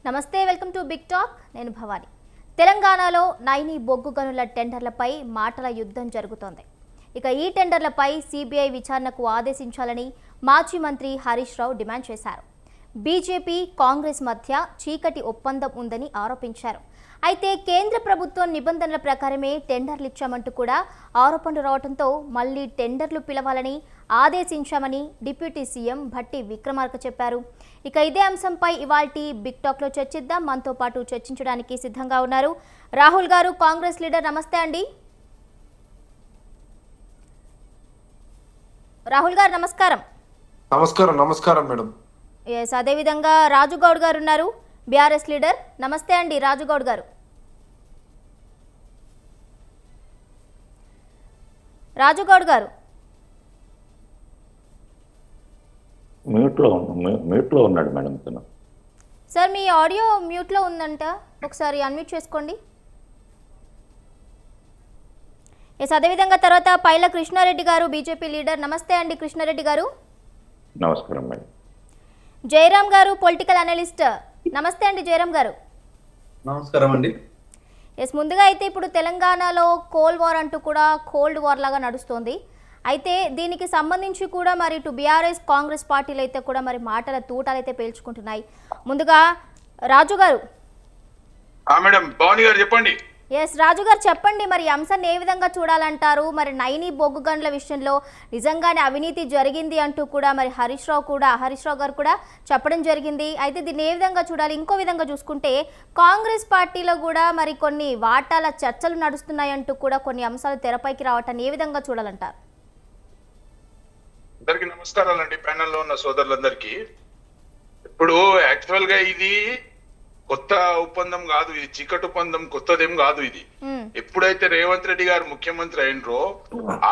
నమస్తే, welcome to big talk. నేను భవాని. తెలంగాణలో నైని బొగ్గు గనుల టెండర్లపై మాటల యుద్ధం జరుగుతోంది. ఇక ఈ టెండర్లపై సిబిఐ విచారణకు ఆదేశించాలని మాజీ మంత్రి హరీష్ రావు డిమాండ్ చేశారు. బీజేపీ కాంగ్రెస్ మధ్య చీకటి ఒప్పందం ఉందని ఆరోపించారు. అయితే కేంద్ర ప్రభుత్వం నిబంధనల ప్రకారమే టెండర్లు ఇచ్చామంటూ కూడా ఆరోపణలు రావడంతో మళ్లీ టెండర్లు పిలవాలని ఆదేశించామని డిప్యూటీ సీఎం భట్టి విక్రమార్క చెప్పారు. ఇక ఇదే అంశంపై ఇవాల్టి బిగ్ టాక్లో చర్చిద్దాం. మనతో పాటు చర్చించడానికి సిద్ధంగా ఉన్నారు రాహుల్ గారు, కాంగ్రెస్ లీడర్. నమస్తే అండి. రాహుల్ గారు నమస్కారం. నమస్కారం మేడం. ఎస్, అదేవిధంగా రాజుగౌడ్ గారు ఉన్నారు, బీఆర్ఎస్ లీడర్. నమస్తే అండి రాజుగౌడ్ గారు. రాజుగౌడ్ గారు మ్యూట్లో ఉన్నాడు మేడం తను. సార్, మీ ఆడియో మ్యూట్లో ఉందంట, ఒకసారి అన్మ్యూట్ చేసుకోండి. ఎస్, అదేవిధంగా తర్వాత పైల కృష్ణారెడ్డి గారు, బీజేపీ లీడర్. నమస్తే అండి కృష్ణారెడ్డి గారు. నమస్కారం మేడం. జయరామ్ గారు, పొలిటికల్ అనలిస్ట్. నమస్తే అండి జయరామ్ గారు. నమస్కారం అండి. ఎస్, ముందుగా అయితే ఇప్పుడు తెలంగాణలో కోల్ వార్ అంటూ కూడా కోల్డ్ వార్ లాగా నడుస్తోంది. అయితే దీనికి సంబంధించి కూడా మరి ఇటు బీఆర్ఎస్ కాంగ్రెస్ పార్టీలు అయితే కూడా మరి మాటల తూటాలు అయితే పేల్చుకుంటున్నాయి. ముందుగా రాజు గారు. మేడం, భవాని గారు చెప్పండి. ఎస్, రాజు గారు చెప్పండి, మరి ఈ అంశాన్ని ఏ విధంగా చూడాలంటారు? మరి నైని బొగ్గు గనుల విషయంలో నిజంగానే అవినీతి జరిగింది అంటూ కూడా మరి హరీష్ రావు గారు కూడా చెప్పడం జరిగింది. అయితే దీన్ని ఏ విధంగా చూడాలి? ఇంకో విధంగా చూసుకుంటే కాంగ్రెస్ పార్టీలో కూడా మరి కొన్ని వాటాల చర్చలు నడుస్తున్నాయంటూ కూడా కొన్ని అంశాలు తెరపైకి రావటాన్ని ఏ విధంగా చూడాలంటారు? అందరికి నమస్కారాలండి, ప్యానెల్లో ఉన్న సోదరులందరికీ. ఇప్పుడు యాక్చువల్ గా ఇది కొత్త ఒప్పందం కాదు, ఇది చీకటి ఒప్పందం, కొత్తదేం కాదు. ఇది ఎప్పుడైతే రేవంత్ రెడ్డి గారు ముఖ్యమంత్రి అయినరో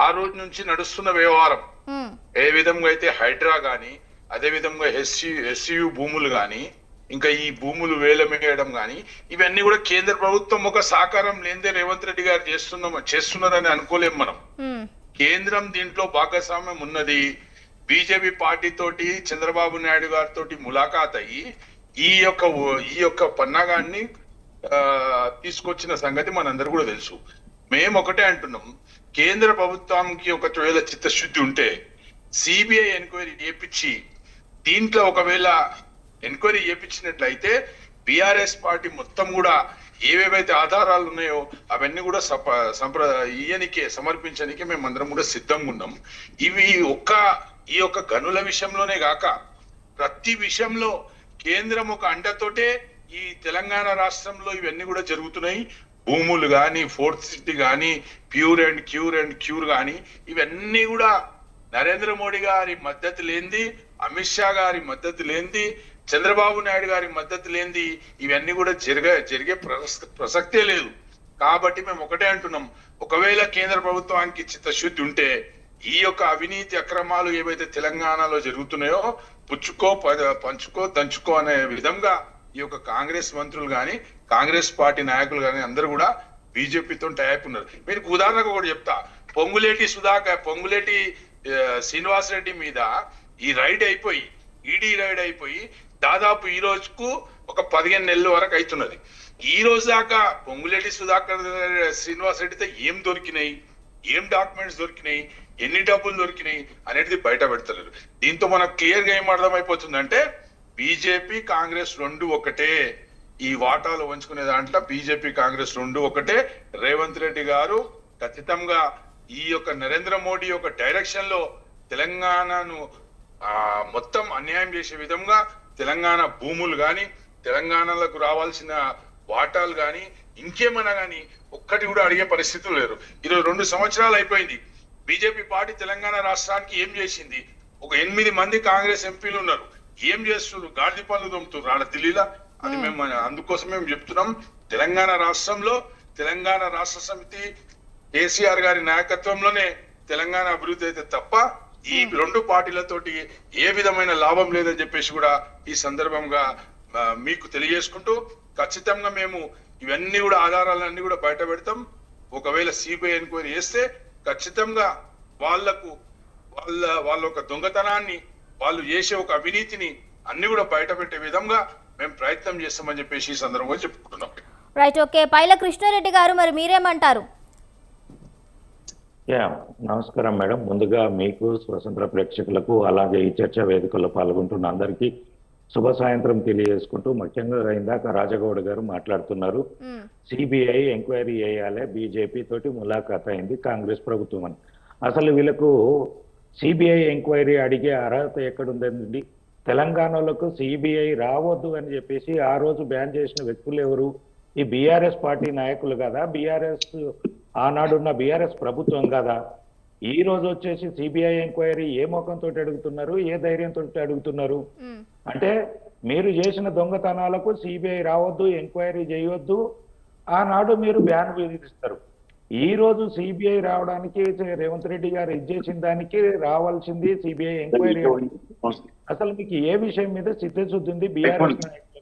ఆ రోజు నుంచి నడుస్తున్న వ్యవహారం. ఏ విధంగా అయితే హైడ్రా గాని, అదే విధంగా ఎస్యు భూములు గాని, ఇంకా ఈ భూములు వేలమేయడం గాని, ఇవన్నీ కూడా కేంద్ర ప్రభుత్వం ఒక సహకారం లేదే రేవంత్ రెడ్డి గారు చేస్తున్నారని అనుకోలేం మనం. కేంద్రం దీంట్లో భాగస్వామ్యం ఉన్నది. బీజేపీ పార్టీ తోటి చంద్రబాబు నాయుడు గారితో ములాఖాత్ అయ్యి ఈ యొక్క పన్నాగాన్ని తీసుకొచ్చిన సంగతి మనందరూ కూడా తెలుసు. మేము ఒకటే అంటున్నాం, కేంద్ర ప్రభుత్వానికి ఒకవేళ చిత్తశుద్ధి ఉంటే సిబిఐ ఎంక్వైరీ చేపించి, దీంట్లో ఒకవేళ ఎంక్వైరీ చేపించినట్లయితే బీఆర్ఎస్ పార్టీ మొత్తం కూడా ఏవేవైతే ఆధారాలు ఉన్నాయో అవన్నీ కూడా సమర్పించడానికి మేమందరం కూడా సిద్ధంగా ఉన్నాం. ఈ యొక్క గనుల విషయంలోనే కాక ప్రతి విషయంలో కేంద్రం ఒక అండతోటే ఈ తెలంగాణ రాష్ట్రంలో ఇవన్నీ కూడా జరుగుతున్నాయి. భూములు గాని, ఫోర్త్ సిటీ గాని, ప్యూర్ అండ్ క్యూర్ గాని, ఇవన్నీ కూడా నరేంద్ర మోడీ గారి మద్దతు లేనిది, అమిత్ షా గారి మద్దతు లేనిది, చంద్రబాబు నాయుడు గారి మద్దతు లేనిది ఇవన్నీ కూడా జరిగే ప్రసక్తే లేదు. కాబట్టి మేము ఒకటే అంటున్నాం, ఒకవేళ కేంద్ర ప్రభుత్వానికి చిత్తశుద్ధి ఉంటే ఈ యొక్క అవినీతి అక్రమాలు ఏవైతే తెలంగాణలో జరుగుతున్నాయో పంచుకో దంచుకో అనే విధంగా ఈ యొక్క కాంగ్రెస్ మంత్రులు గాని, కాంగ్రెస్ పార్టీ నాయకులు గాని అందరూ కూడా బీజేపీతో టైప్ ఉన్నారు. మీకు ఉదాహరణకు ఒకటి చెప్తా. పొంగులేటి శ్రీనివాస్ రెడ్డి మీద ఈ ఈడీ రైడ్ అయిపోయి దాదాపు ఈ రోజుకు ఒక 15 నెలల వరకు అవుతున్నది. ఈ రోజు దాకా పొంగులేటి శ్రీనివాస్ రెడ్డితో ఏం దొరికినాయి, ఏం డాక్యుమెంట్స్ దొరికినాయి, ఎన్ని డబ్బులు దొరికినాయి అనేది బయట పెడతలేరు. దీంతో మనకు క్లియర్ గా ఏం అర్థమైపోతుందంటే బీజేపీ కాంగ్రెస్ రెండు ఒకటే. ఈ వాటాలు వంచుకునే దాంట్లో బీజేపీ కాంగ్రెస్ రెండు ఒకటే. రేవంత్ రెడ్డి గారు ఖచ్చితంగా ఈ యొక్క నరేంద్ర మోడీ యొక్క డైరెక్షన్ లో తెలంగాణను మొత్తం అన్యాయం చేసే విధంగా తెలంగాణ భూములు గాని, తెలంగాణలకు రావాల్సిన వాటాలు గాని, ఇంకేమైనా గాని ఒక్కటి కూడా అడిగే పరిస్థితులు లేరు. 22 సంవత్సరాలు అయిపోయింది. బీజేపీ పార్టీ తెలంగాణ రాష్ట్రానికి ఏం చేసింది? ఒక 8 మంది కాంగ్రెస్ ఎంపీలు ఉన్నారు. ఏం చేస్తున్నారు? గాడిద పనులు దొమ్ముతున్నారు ఆడ ఢిల్లీలో. అది మేము అందుకోసం మేము చెప్తున్నాం, తెలంగాణ రాష్ట్రంలో తెలంగాణ రాష్ట్ర సమితి కేసీఆర్ గారి నాయకత్వంలోనే తెలంగాణ అభివృద్ధి అయితే తప్ప ఈ రెండు పార్టీలతోటి ఏ విధమైన లాభం లేదని చెప్పేసి కూడా ఈ సందర్భంగా మీకు తెలియజేసుకుంటూ, ఖచ్చితంగా మేము ఇవన్నీ కూడా ఆధారాలన్నీ కూడా బయట పెడతాం. ఒకవేళ సిబిఐ ఎంక్వైరీ చేస్తే ఖచ్చితంగా వాళ్ళ ఒక దొంగతనాన్ని, వాళ్ళు చేసే ఒక అవినీతిని అన్ని కూడా బయట పెట్టే విధంగా మేము ప్రయత్నం చేస్తామని చెప్పేసి ఈ సందర్భంగా చెప్పుకుంటున్నాం. Right, okay. పైల కృష్ణారెడ్డి గారు, మరి మీరేమంటారు? యా, నమస్కారం మేడం. ముందుగా మీకు, స్వతంత్ర ప్రేక్షకులకు, అలాగే ఈ చర్చా వేదికల్లో పాల్గొంటున్న అందరికీ శుభ సాయంత్రం తెలియజేసుకుంటూ, ముఖ్యంగా ఇందాక రాజగౌడ్ గారు మాట్లాడుతున్నారు, సిబిఐ ఎంక్వైరీ చేయాలి, బీజేపీ తోటి ములాఖాత్ అయింది కాంగ్రెస్ ప్రభుత్వం అని. అసలు వీళ్ళకు సిబిఐ ఎంక్వైరీ అడిగే అర్హత ఎక్కడుందండి? తెలంగాణలోకి సిబిఐ రావద్దు అని చెప్పేసి ఆ రోజు బ్యాన్ చేసిన వ్యక్తులు ఎవరు? ఈ బీఆర్ఎస్ పార్టీ నాయకులు కదా, బీఆర్ఎస్ ఆనాడున్న బీఆర్ఎస్ ప్రభుత్వం కదా. ఈ రోజు వచ్చేసి సిబిఐ ఎంక్వైరీ ఏ ముఖంతో అడుగుతున్నారు, ఏ ధైర్యంతో అడుగుతున్నారు? అంటే మీరు చేసిన దొంగతనాలకు సిబిఐ రావద్దు, ఎంక్వైరీ చేయొద్దు, ఆనాడు మీరు బ్యాన్ విధిస్తారు. ఈ రోజు సిబిఐ రావడానికి రేవంత్ రెడ్డి గారు ఇచ్చేసిన దానికి రావాల్సింది సిబిఐ ఎంక్వైరీ. అసలు మీకు ఏ విషయం మీద చిత్తశుద్ధి ఉంది బీఆర్ఎస్ నాయకులు?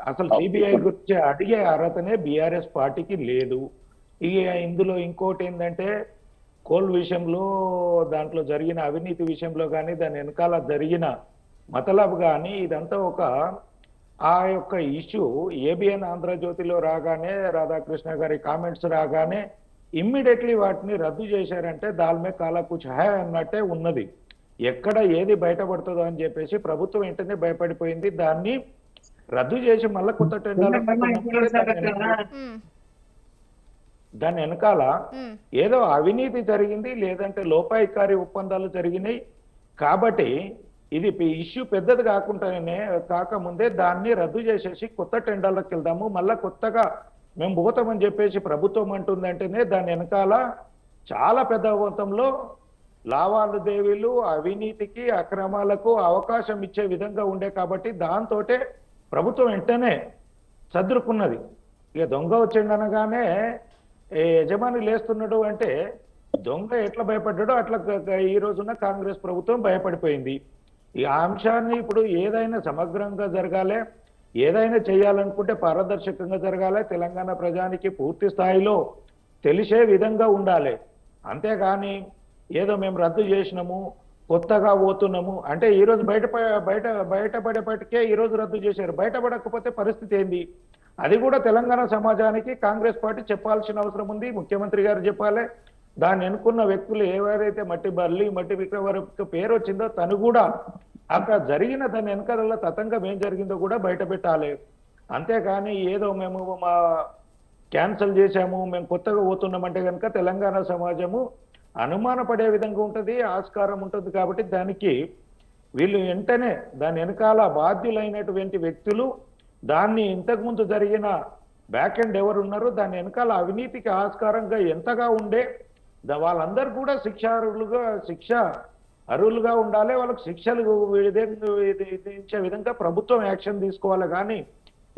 అసలు సిబిఐ గురించి అడిగే అర్హతనే బీఆర్ఎస్ పార్టీకి లేదు. ఇక ఇందులో ఇంకోటి ఏంటంటే, కోల్ విషయంలో దాంట్లో జరిగిన అవినీతి విషయంలో కానీ, దాని వెనకాల జరిగిన మతలబ్ కానీ, ఇదంతా ఒక ఆ యొక్క ఇష్యూ ఏబిఎన్ ఆంధ్రజ్యోతిలో రాగానే, రాధాకృష్ణ గారి కామెంట్స్ రాగానే ఇమ్మీడియట్లీ వాటిని రద్దు చేశారంటే దాల్మే కాలా కుచ్ హై అన్నట్టే ఉన్నది. ఎక్కడ ఏది బయటపడుతుందో అని చెప్పేసి ప్రభుత్వం వెంటనే భయపడిపోయింది. దాన్ని రద్దు చేసి మళ్ళీ కొత్త టెండర్లు దాని వెనకాల ఏదో అవినీతి జరిగింది, లేదంటే లోపాయికారి ఒప్పందాలు జరిగినాయి కాబట్టి ఇది ఇష్యూ పెద్దది కాకముందే దాన్ని రద్దు చేసేసి కొత్త టెండర్లకు వెళ్దాము, మళ్ళా కొత్తగా మేము పోతామని చెప్పేసి ప్రభుత్వం అంటుందంటేనే దాని వెనకాల చాలా పెద్ద మొత్తంలో లావాదేవీలు, అవినీతికి, అక్రమాలకు అవకాశం ఇచ్చే విధంగా ఉండే కాబట్టి దాంతోటే ప్రభుత్వం వెంటనే సదురుకున్నది. ఇక దొంగ వచ్చిండనగానే యజమాని లేస్తున్నాడు అంటే దొంగ ఎట్లా భయపడ్డాడో అట్లా ఈ రోజున కాంగ్రెస్ ప్రభుత్వం భయపడిపోయింది. ఈ అంశాన్ని ఇప్పుడు ఏదైనా సమగ్రంగా జరగాలి, ఏదైనా చేయాలనుకుంటే పారదర్శకంగా జరగాలి, తెలంగాణ ప్రజానికి పూర్తి స్థాయిలో తెలిసే విధంగా ఉండాలి. అంతేగాని ఏదో మేము రద్దు చేసినాము, కొత్తగా పోతున్నాము అంటే ఈరోజు బయటపడేపటికే ఈరోజు రద్దు చేశారు. బయటపడకపోతే పరిస్థితి ఏంది? అది కూడా తెలంగాణ సమాజానికి కాంగ్రెస్ పార్టీ చెప్పాల్సిన అవసరం ఉంది. ముఖ్యమంత్రి గారు చెప్పాలి. దాన్ని ఎన్నుకున్న వ్యక్తులు ఎవరైతే మట్టి విక్రమార్క పేరు వచ్చిందో తను కూడా అక్కడ జరిగిన దాని వెనకాల తతంగం ఏం జరిగిందో కూడా బయట పెట్టాలి. అంతేకాని ఏదో మేము క్యాన్సిల్ చేశాము, మేము కొత్తగా పోతున్నామంటే కనుక తెలంగాణ సమాజము అనుమానపడే విధంగా ఉంటుంది, ఆస్కారం ఉంటుంది. కాబట్టి దానికి వీళ్ళు వెంటనే దాని వెనకాల బాధ్యులైనటువంటి వ్యక్తులు, దాన్ని ఇంతకుముందు జరిగిన బ్యాక్ ఎండ్ ఎవరు ఉన్నారో దాని వెనకాల అవినీతికి ఆస్కారంగా ఎంతగా ఉండే వాళ్ళందరూ కూడా శిక్ష అర్హులుగా ఉండాలి. వాళ్ళకి శిక్షలు విధించే విధంగా ప్రభుత్వం యాక్షన్ తీసుకోవాలి. కానీ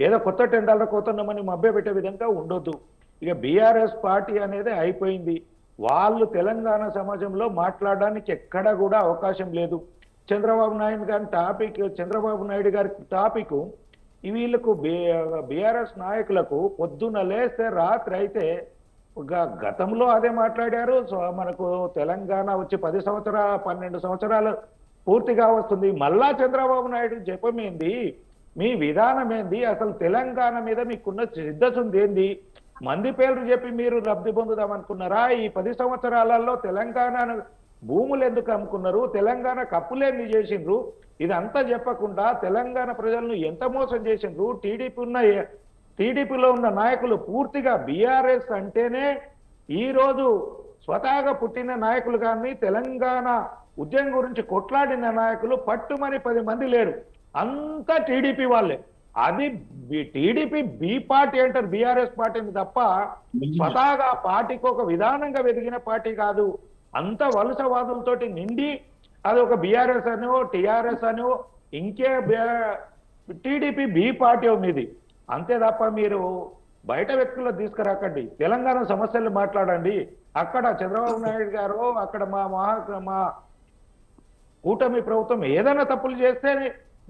ఏదో కొత్త టెండర్లకు పోతున్నామని మభ్యపెట్టే విధంగా ఉండొద్దు. ఇక బీఆర్ఎస్ పార్టీ అనేది అయిపోయింది. వాళ్ళు తెలంగాణ సమాజంలో మాట్లాడడానికి ఎక్కడ కూడా అవకాశం లేదు. చంద్రబాబు నాయుడు గారి టాపిక్ వీళ్ళకు బీఆర్ఎస్ నాయకులకు పొద్దున్న లేస్తే రాత్రి అయితే గతంలో అదే మాట్లాడారు. సో మనకు తెలంగాణ వచ్చి 12 సంవత్సరాలు పూర్తిగా వస్తుంది. మళ్ళా చంద్రబాబు నాయుడు జపమేంది, మీ విధానం ఏంది, అసలు తెలంగాణ మీద మీకున్న సిద్ధసుంది ఏంది? మంది పేర్లు చెప్పి మీరు లబ్ధి పొందుదామనుకున్నారా? ఈ 10 సంవత్సరాలలో తెలంగాణ భూములు ఎందుకు అమ్ముకున్నారు, తెలంగాణ కప్పులేంది చేసిండ్రు, ఇదంతా చెప్పకుండా తెలంగాణ ప్రజలను ఎంత మోసం చేసిండ్రు. టీడీపీలో ఉన్న నాయకులు పూర్తిగా బీఆర్ఎస్ అంటేనే ఈరోజు స్వతహాగా పుట్టిన నాయకులు కానీ తెలంగాణ ఉద్యమం గురించి కొట్లాడిన నాయకులు పట్టుమని 10 మంది లేరు, అంతా టీడీపీ వాళ్ళే. అది టీడీపీ బి పార్టీ అంటారు బీఆర్ఎస్ పార్టీని తప్ప స్వతహాగా పార్టీకి ఒక విధానంగా వెదిగిన పార్టీ కాదు. అంత వలసవాదులతోటి నిండి అది ఒక బీఆర్ఎస్ అనో టీఆర్ఎస్ అనో ఇంకే టీడీపీ బి పార్టీ మీది అంతే తప్ప మీరు బయట వ్యక్తులు తీసుకురాకండి. తెలంగాణ సమస్యలు మాట్లాడండి. అక్కడ చంద్రబాబు నాయుడు గారు, అక్కడ మా కూటమి ప్రభుత్వం ఏదైనా తప్పులు చేస్తే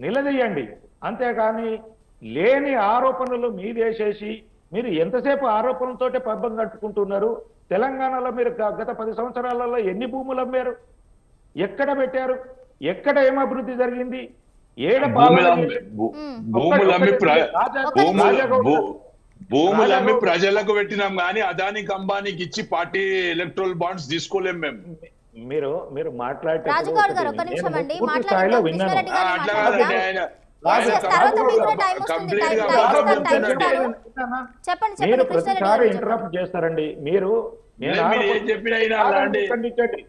నిలదీయండి. అంతేకాని లేని ఆరోపణలు మీదేసేసి మీరు ఎంతసేపు ఆరోపణలతోటే పబ్బం కట్టుకుంటున్నారు. తెలంగాణలో మీరు గత 10 సంవత్సరాలలో ఎన్ని భూములు అమ్మారు, ఎక్కడ పెట్టారు, ఎక్కడ ఏం అభివృద్ధి జరిగింది? ఏడ భూములు పాలన అమ్మి- చేసి భూ- ఉమ్. భూములు అమ్మి భూములు- భూములు అమ్మి రాజగౌడ ప్రజలకు పెట్టినాం కానీ అదానికి అంబానీకి ఇచ్చి పార్టీ ఎలక్ట్రల్ బాండ్స్ తీసుకోలేం మేము. మీరు మీరు రాజగౌడ్ గారు ఒక్క నిమిషం అండి మాట్లాడిద్దాం. కృష్ణారెడ్డి గారిని అట్లా మాట్లాడిద్దాం. కాదండి ఆయన తర్వాత మీకు కూడా టైం వస్తుంది. కంప్లీట్ టైం గా ఇస్తాను, మాట్లాడుతున్నాడు. చెప్పండి మీరు చెప్పండి కృష్ణారెడ్డి ప్రతిసారి గారు చెప్పండి. ఇంటరప్ట్ చేస్తారండి మీరు. నేను మీరు ఏం చెప్పినా అయినా అలా అండి. ఖండించండి.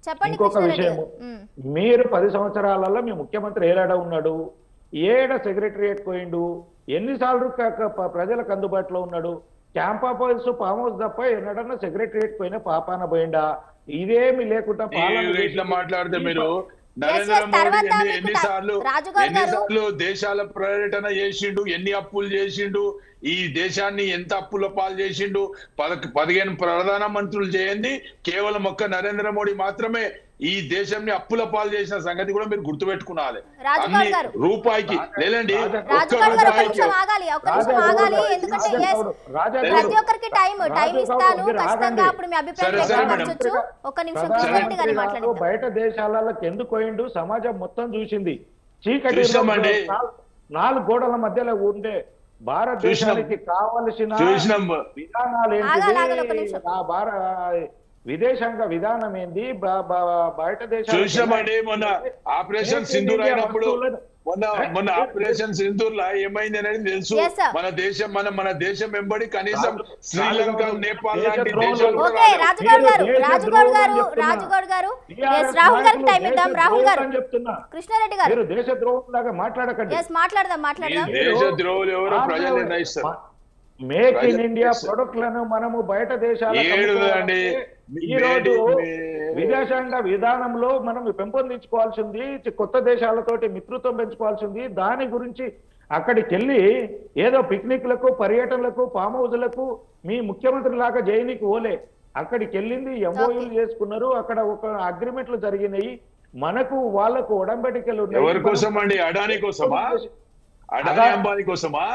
చెప్పండి ఇంకొక కృష్ణారెడ్డి విషయము గారు. మీరు 10 సంవత్సరాలలో మీ ముఖ్యమంత్రి ఏలాడ ఉన్నాడు, ఏడ సెక్రటరియట్ పోయిండు, ఎన్నిసార్లు ప్రజలకు అందుబాటులో ఉన్నాడు? క్యాంప్ ఆఫీస్ ఫామ్ హౌస్ తప్ప ఎన్నడన్నా సెక్రటరియట్ పోయినా పాపాన పోయిండా? ఇదేమి లేకుండా పాలన మీరు ఇట్లా చేసి- మాట్లాడితే మీరు yes, నరేంద్ర తర్వాత మోడీ మీకు ఎన్నిసార్లు రాజుగారు గారు- ఎన్నిసార్లు దేశాల పర్యటన చేసిండు, ఎన్ని అప్పులు చేసిండు, ఈ దేశాన్ని ఎంత అప్పుల పాలు చేసిండు, 15 ప్రధాన మంత్రులు చేయండి, కేవలం ఒక్క నరేంద్ర మోడీ మాత్రమే ఈ దేశాన్ని అప్పుల పాలు చేసిన సంగతి కూడా మీరు గుర్తుపెట్టుకోవాలి. రాజుగారు అన్ని గారు. రూపాయికి లేదండి, ఒక్క రాజుగారు గారు ఒక్క రూపాయికి నిమిషం ఆగాలి, ఒక్క నిమిషం ఆగాలి. ఎందుకంటే yes, ప్రతి ఒక్కరికి టైం ఇస్తాను ఖచ్చితంగా. అప్పుడు మీ అభిప్రాయం సరే, సరే, వ్యక్తపరచొచ్చు. ఒక్క నిమిషం ప్రధానమంత్రి కృష్ణారెడ్డి గారిని గారు మాట్లాడిద్దాం. బయట దేశాలకు ఎందుకు పోయిండు? సమాజం మొత్తం చూసింది. చీకటి చూసినామండి. 4 గోడల మధ్యలో ఉండే భారతదేశానికి కావలసిన చూసినాం. విధానాలు ఆగాలి, ఆగాలి, ఒక్క ఏంటి? నిమిషం. విదేశాంగ విధానం ఏంది? బయట చూసామండి మొన్న ఆపరేషన్ సింధూర్ అయినప్పుడు మొన్న వస్తువులను- ఆపరేషన్ సింధూర్ లా ఏమైంది అనేది తెలుసు. Yes, sir. మన దేశం వెంబడి కనీసం శ్రీలంక, నేపాల్ లాంటి దేశ దేశాలు కూడా ఓకే రాలేదు. రాజుగౌడ్ గారు దేశ రాజుగౌడ్ ద్రోహం గారు చెప్తున్నా. రాజుగౌడ్ గారు TRS రాహుల్ గారికి నాయకులు టైం ఇద్దాం. దేశ రాహుల్ గారు ద్రోహం అని చెప్తున్నా. కృష్ణారెడ్డి గారు మీరు దేశ ద్రోహం లాగా మాట్లాడకండి. ఎస్ మాట్లాడదాం ఈ దేశ ద్రోహులు ఎవరో ప్రజలు నిర్ణయిస్తారు. మేక్ ఇన్ ప్రజలు ఇండియా నిర్ణయిస్తారు. ప్రొడక్ట్లను మనము బయట దేశాలకు ఏడుదండి. అమ్ముకోవాలంటే ఈ రోజు విదేశాంగ విధానంలో మనం పెంపొందించుకోవాల్సింది, కొత్త దేశాలతోటి మిత్రత్వం పెంచుకోవాల్సింది. దాని గురించి అక్కడికి వెళ్ళి ఏదో పిక్నిక్లకు, పర్యటనలకు, ఫామ్ హౌస్లకు మీ ముఖ్యమంత్రి లాగా జైనికి పోలే. అక్కడికి వెళ్ళింది, ఎంఓయూలు చేసుకున్నారు, అక్కడ ఒక అగ్రిమెంట్లు జరిగినాయి. మనకు వాళ్ళకు ఒడంబడికలు ఉన్నాయి. ఎవరి కోసం అండి? అడానీ కోసమా? అడానీ అంబానీ కోసమా?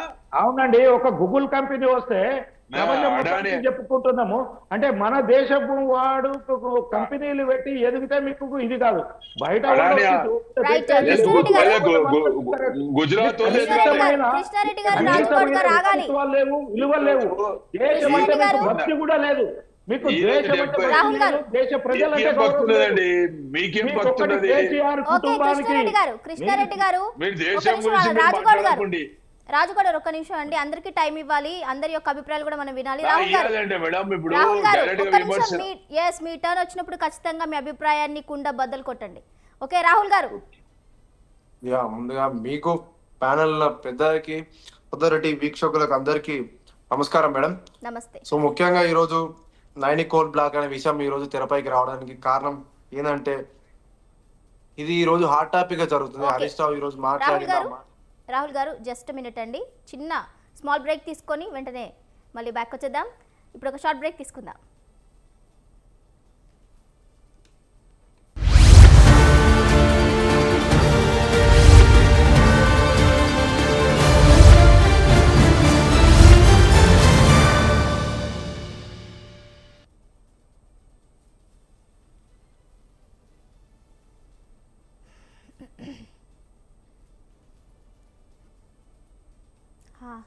అవునండి. ఒక గూగుల్ కంపెనీ వస్తే ప్రపంచం మొత్తానికి చెప్పుకుంటున్నాము. అంటే మన దేశపు వాడు కంపెనీలు పెట్టి ఎదిగితే మీకు ఇది కాదు. బయట వాడు అడానీ వచ్చి Right, చూస్తే కృష్ణారెడ్డి గారు. గుజరాత్ వాళ్ళు కృష్ణారెడ్డి గారు రాజుగౌడ్ గారు ఆగాలి. లేవు, విలువలు లేవు. దేశం అంటే కృష్ణారెడ్డి మీకు గారు. భక్తి కూడా లేదు. మీకు ఈ దేశం రోజు అంటే రాహుల్ భక్తి గారు. లేదు, దేశ ప్రజలంటే మీకేం గౌరవం లేదు. భక్తున్నదండి? మీకేం మీకు ఒక్కటి భక్తున్నది? కేసీఆర్ ఓకే కుటుంబానికి కృష్ణారెడ్డి గారు కృష్ణారెడ్డి గారు మీరు ఒక్క దేశం నిమిషం గురించి ఆగండి. రాజుగౌడ్ గారు మాట్లాడకండి. రాజుగౌడ్ గారు ఒక్క నిమిషం అండి. అందరికీ టైం ఇవ్వాలి, అందరి యొక్క అభిప్రాయాలు కూడా మనం వినాలి. రాహుల్ గారు ఇవ్వాలండి మేడం. ఇప్పుడు రాహుల్ గారు డైరెక్ట్ ఒక్క గా విమర్శ నిమిషం మీ టర్న్ వచ్చినప్పుడు ఖచ్చితంగా మీ అభిప్రాయాన్ని కుండ బద్దలు కొట్టండి. ఓకే రాహుల్ గారు. ముందుగా మీకు ప్యానెల్ పెద్దకి పొద్దురటి వీక్షకులకు అందరికీ నమస్కారం మేడం. నమస్తే. సో ముఖ్యంగా ఈరోజు నైనికోల్ బ్లాక్ అనే విషయం ఈ రోజు తెరపైకి రావడానికి కారణం ఏంటంటే ఇది ఈ రోజు హాట్ టాపిక్ గా జరుగుతుంది. Okay. హరీష్ రావు ఈ రోజు రాహుల్ గారు జస్ట్ మినిట్ అండి. చిన్న స్మాల్ బ్రేక్ తీసుకొని వెంటనే మళ్ళీ బ్యాక్ వచ్చేద్దాం. ఇప్పుడు ఒక షార్ట్ బ్రేక్ తీసుకుందాం. हाँ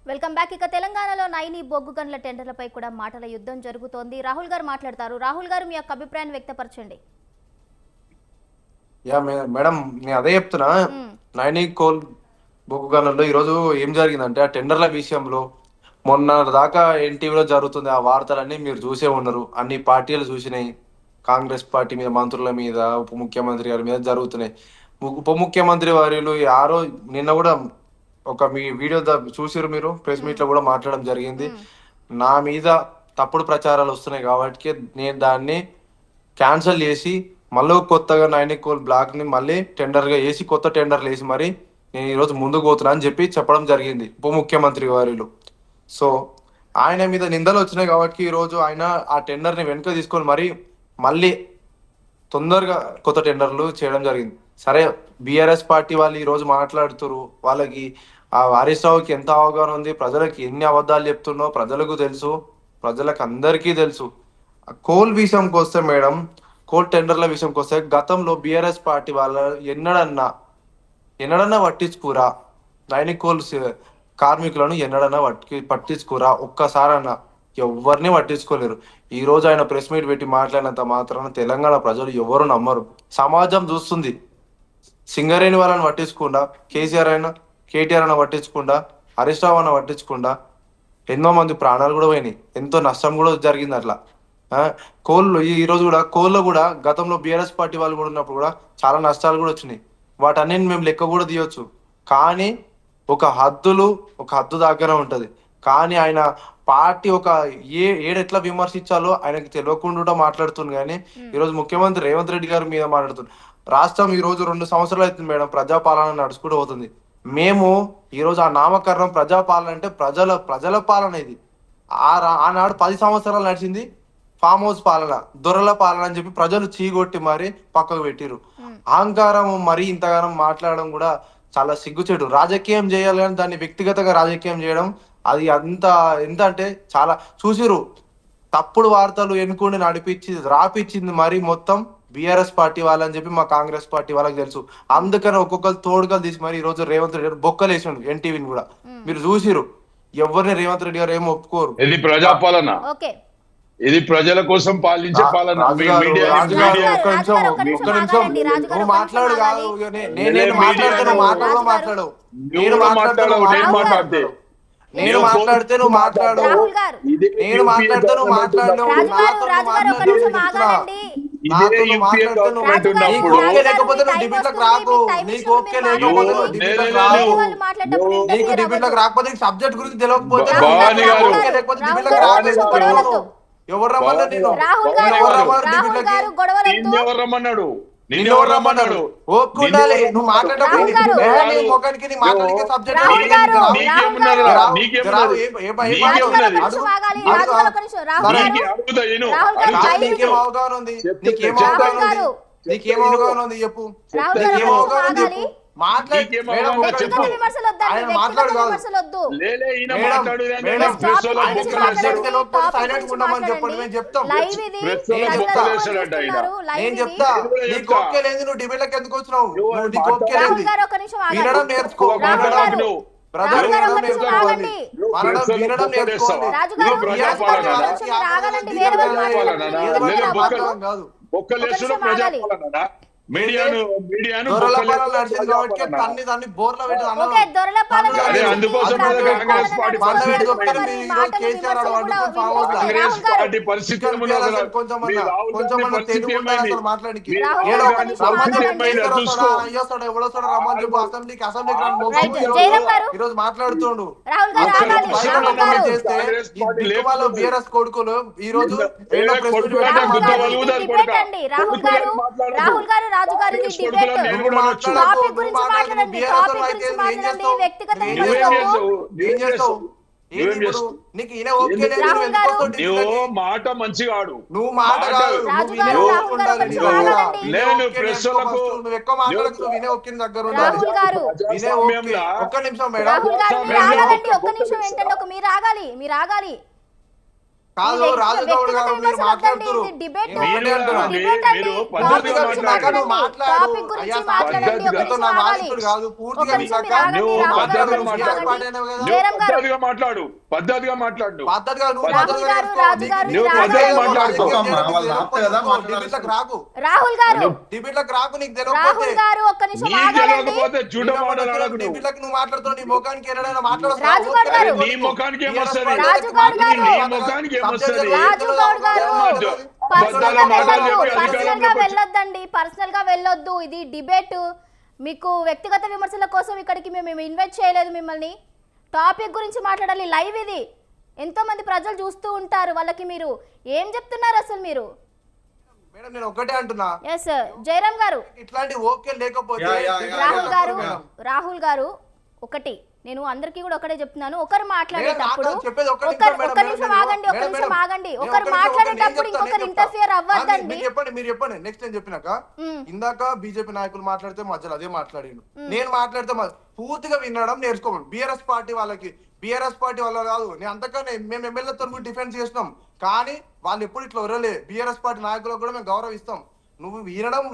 వెల్కమ్ బ్యాక్. ఇక తెలంగాణలో నైని బొగ్గు గనుల టెండర్లపై కూడా మాటల యుద్ధం జరుగుతోంది. రాహుల్ గారు మాట్లాడతారు. రాహుల్ గారు మీ యొక్క అభిప్రాయాన్ని వ్యక్తపరచండి. మేడం నేను అదే చెప్తున్నా. నైనికోల్ బొగ్గు గనుల్లో ఈరోజు ఏం జరిగిందంటే ఆ టెండర్ల విషయంలో మొన్న దాకా ఎన్టీవీలో జరుగుతుంది. ఆ వార్తలన్నీ మీరు చూసే ఉన్నారు. అన్ని పార్టీలు చూసినాయి. కాంగ్రెస్ పార్టీ మీద, మంత్రుల మీద, ఉప ముఖ్యమంత్రి గారి మీద జరుగుతున్నాయి. ఉప ముఖ్యమంత్రి వారిలో నిన్న కూడా ఒక మీ వీడియో చూసిరు మీరు, ప్రెస్ మీట్ లో కూడా మాట్లాడడం జరిగింది. నా మీద తప్పుడు ప్రచారాలు వస్తున్నాయి కాబట్టి నేను దాన్ని క్యాన్సిల్ చేసి మళ్ళీ కొత్తగా నైనికోల్ బ్లాక్ ని మళ్ళీ టెండర్ గా వేసి కొత్త టెండర్లు వేసి మరి నేను ఈరోజు ముందుకు పోతున్నా అని చెప్పి చెప్పడం జరిగింది ఉప ముఖ్యమంత్రి వారిలో. సో ఆయన మీద నిందలు వచ్చినాయి కాబట్టి ఈరోజు ఆయన ఆ టెండర్ని వెనుక తీసుకొని మళ్ళీ తొందరగా కొత్త టెండర్లు చేయడం జరిగింది. సరే, బీఆర్ఎస్ పార్టీ వాళ్ళు ఈరోజు మాట్లాడుతున్నారు, వాళ్ళకి ఆ హరీష్ రావుకి ఎంత అవగాహన ఉంది, ప్రజలకు ఎన్ని అబద్ధాలు చెప్తున్నో ప్రజలకు తెలుసు, ప్రజలకు అందరికీ తెలుసు. ఆ కోల్ విషయంకి వస్తే మేడం, కోల్ టెండర్ల విషయంకి వస్తే గతంలో బీఆర్ఎస్ పార్టీ వాళ్ళ ఎన్నడన్నా పట్టించుకురా? నైనికోల్ కార్మికులను ఎన్నడన్నా పట్టించుకురా? ఒక్కసారన్నా ఎవరిని పట్టించుకోలేరు. ఈ రోజు ఆయన ప్రెస్ మీట్ పెట్టి మాట్లాడినంత మాత్రాన తెలంగాణ ప్రజలు ఎవరు నమ్మరు. సమాజం చూస్తుంది. సింగరేణి వాళ్ళని పట్టించకుండా కేసీఆర్ అయినా కేటీఆర్ అయినా పట్టించకుండా హరీష్ రావు అన్న పట్టించకుండా ఎన్నో మంది ప్రాణాలు కూడా పోయినాయి, ఎంతో నష్టం కూడా జరిగింది అట్లా. కోళ్ళు ఈ రోజు కూడా కోళ్ళు కూడా గతంలో బీఆర్ఎస్ పార్టీ వాళ్ళు కూడా ఉన్నప్పుడు కూడా చాలా నష్టాలు కూడా వచ్చినాయి. వాటన్నిటిని మేము లెక్క కూడా తీయొచ్చు. కానీ ఒక హద్దు దాకానే ఉంటది. కానీ ఆయన పార్టీ ఏడెట్లా విమర్శించాలో ఆయనకి తెలియకుండా మాట్లాడుతుంది. కానీ ఈరోజు ముఖ్యమంత్రి రేవంత్ రెడ్డి గారి మీద మాట్లాడుతుంది. రాష్ట్రం ఈ రోజు 2 సంవత్సరాలు అవుతుంది మేడం, ప్రజాపాలన నడుచుకుంటూ పోతుంది. మేము ఈరోజు ఆ నామకరణం ప్రజాపాలన అంటే ప్రజల పాలన. ఇది ఆనాడు 10 సంవత్సరాలు నడిచింది ఫామ్ హౌస్ పాలన, దొరల పాలన అని చెప్పి ప్రజలు చీగొట్టి మరి పక్కకు పెట్టిరు. అహంకారం మరి ఇంతగానం మాట్లాడడం కూడా చాలా సిగ్గుచేటు. రాజకీయం చేయాలి కానీ దాన్ని వ్యక్తిగతంగా రాజకీయం చేయడం అది ఎంత అంటే చాలా చూసిరు. తప్పుడు వార్తలు ఎన్నుకొని రాపిచ్చింది మరి మొత్తం బీఆర్ఎస్ పార్టీ వాళ్ళని చెప్పి మా కాంగ్రెస్ పార్టీ వాళ్ళకి తెలుసు. అందుకని ఒక్కొక్కరు తోడుగలు తీసి మరి ఈ రోజు రేవంత్ రెడ్డి గారు బొక్కలు వేసిండు ఎన్టీవీని కూడా. మీరు చూసిరు, ఎవరిని రేవంత్ రెడ్డి గారు ఏమో ఒప్పుకోరు. ఇది ప్రజాపాలన, ఇది ప్రజల కోసం పాలించే పాలన. నువ్వు మాట్లాడు కాదు, నేను మాట్లాడితే నువ్వు మాట్లాడు, నేను మాట్లాడితే నువ్వు మాట్లాడు, నేను మాట్లాడితే నువ్వు మాట్లాడు, లేకపోతే నువ్వు డిబేట్లకు రాకు. నీకు ఓకే లేకపోతే నువ్వు డిబేట్లకు రాకు. నీకు డిబేట్లకు రాకపోతే సబ్జెక్ట్ గురించి తెలియకపోతే లేకపోతే డిబేట్లకు రాకు. ఎవరు రమ్మన్నా నేను ఎవరు రమ్మన్నాడు? నిన్నెవరు రమ్మన్నాడు? ఓపుకుండాలి. నువ్వు మాట్లాడేటప్పుడు ముఖానికి నీ మాట్లాడికే సబ్జెక్ట్ నీకేం అవగాహన ఉంది? నీకేం అవగాహన ఉంది చెప్పు. నీకేం అవగాహన ఉంది చెప్పు. నేను చెప్తా, నీకు ఓకే లేదు, నువ్వు డిబేట్లకు ఎందుకు వచ్చినావు? నీకు ఓకే లేదు, వినడం నేర్చుకో. మీడియాను అందుకోసం కాంగ్రెస్ పార్టీ పరిస్థితి ఈరోజు మాట్లాడుతుండు బీఆర్ఎస్ కొడుకులు ఈ రోజు మాట మంచిగా ఆడు. నువ్వు మాట కాదు, నేను ప్రెస్లకు ఎక్కువ మాట్లాడకు. నువ్వు వినే ఒక్క దగ్గర ఉండాలి. ఒక్క నిమిషం మేడం కాదు, రాజుగౌడ్ గారు మీరు మాట్లాడుతున్నారు. కాదు, పూర్తిగా మాట్లాడు, పద్ధతిగా మాట్లాడు. రాహుల్ గారు డిబేట్లకు రాకు. నీకు తెలియకపోతే జూట మాట్లాడు. డిబేట్లకు నువ్వు మాట్లాడుతున్నావు. నీ ముఖానికి ఏదైనా మాట్లాడతావు. నీ ముఖానికి ఏమొస్తుంది? వెళ్ళొద్దండి, పర్సనల్ గా వెళ్ళొద్దు. ఇది డిబేట్. మీకు వ్యక్తిగత విమర్శల కోసం ఇక్కడికి మేము ఇన్వైట్ చేయలేదు మిమ్మల్ని. టాపిక్ గురించి మాట్లాడాలి. లైవ్ ఇది, ఎంతో మంది ప్రజలు చూస్తూ ఉంటారు. వాళ్ళకి మీరు ఏం చెప్తున్నారు అసలు? మీరు మేడం నేను ఒకటే అంటున్నా, ఎస్ జయరామ్ గారు, ఇట్లాంటి ఓకే లేకపోతే రాహుల్ గారు ఒకటి నేను అందరికీ కూడా ఒకటే చెప్తున్నాను, ఒకరు మాట్లాడేటప్పుడు నాకు చెప్పేది ఒక్క ఒక్క నిమిషం నిమిషం మేడం, ఆగండి, ఒక్క మేడం, నిమిషం మేడం, ఆగండి, నేను ఒకరు ఒక్క నిమిషం, మాట్లాడేటప్పుడు నేను ఇంకొకరు చెప్తా. ఇంటర్ఫియర్ అవ్వద్దండి. మీరు చెప్పండి నెక్స్ట్ నేను చెప్పినాక. ఇందాక బీజేపీ నాయకులు మాట్లాడితే మధ్యలో అదే మాట్లాడిండు, నేను మాట్లాడితే పూర్తిగా వినడం నేర్చుకోమను. బీఆర్ఎస్ పార్టీ వాళ్ళ కాదు, నేను అంతకన్నా మేము ఎమ్మెల్యేతో కూడా డిఫెన్స్ చేస్తున్నాం, కానీ వాళ్ళు ఎప్పుడు ఇట్లా వరలే. బీఆర్ఎస్ పార్టీ నాయకులకు కూడా మేము గౌరవిస్తాం. నువ్వు వినడం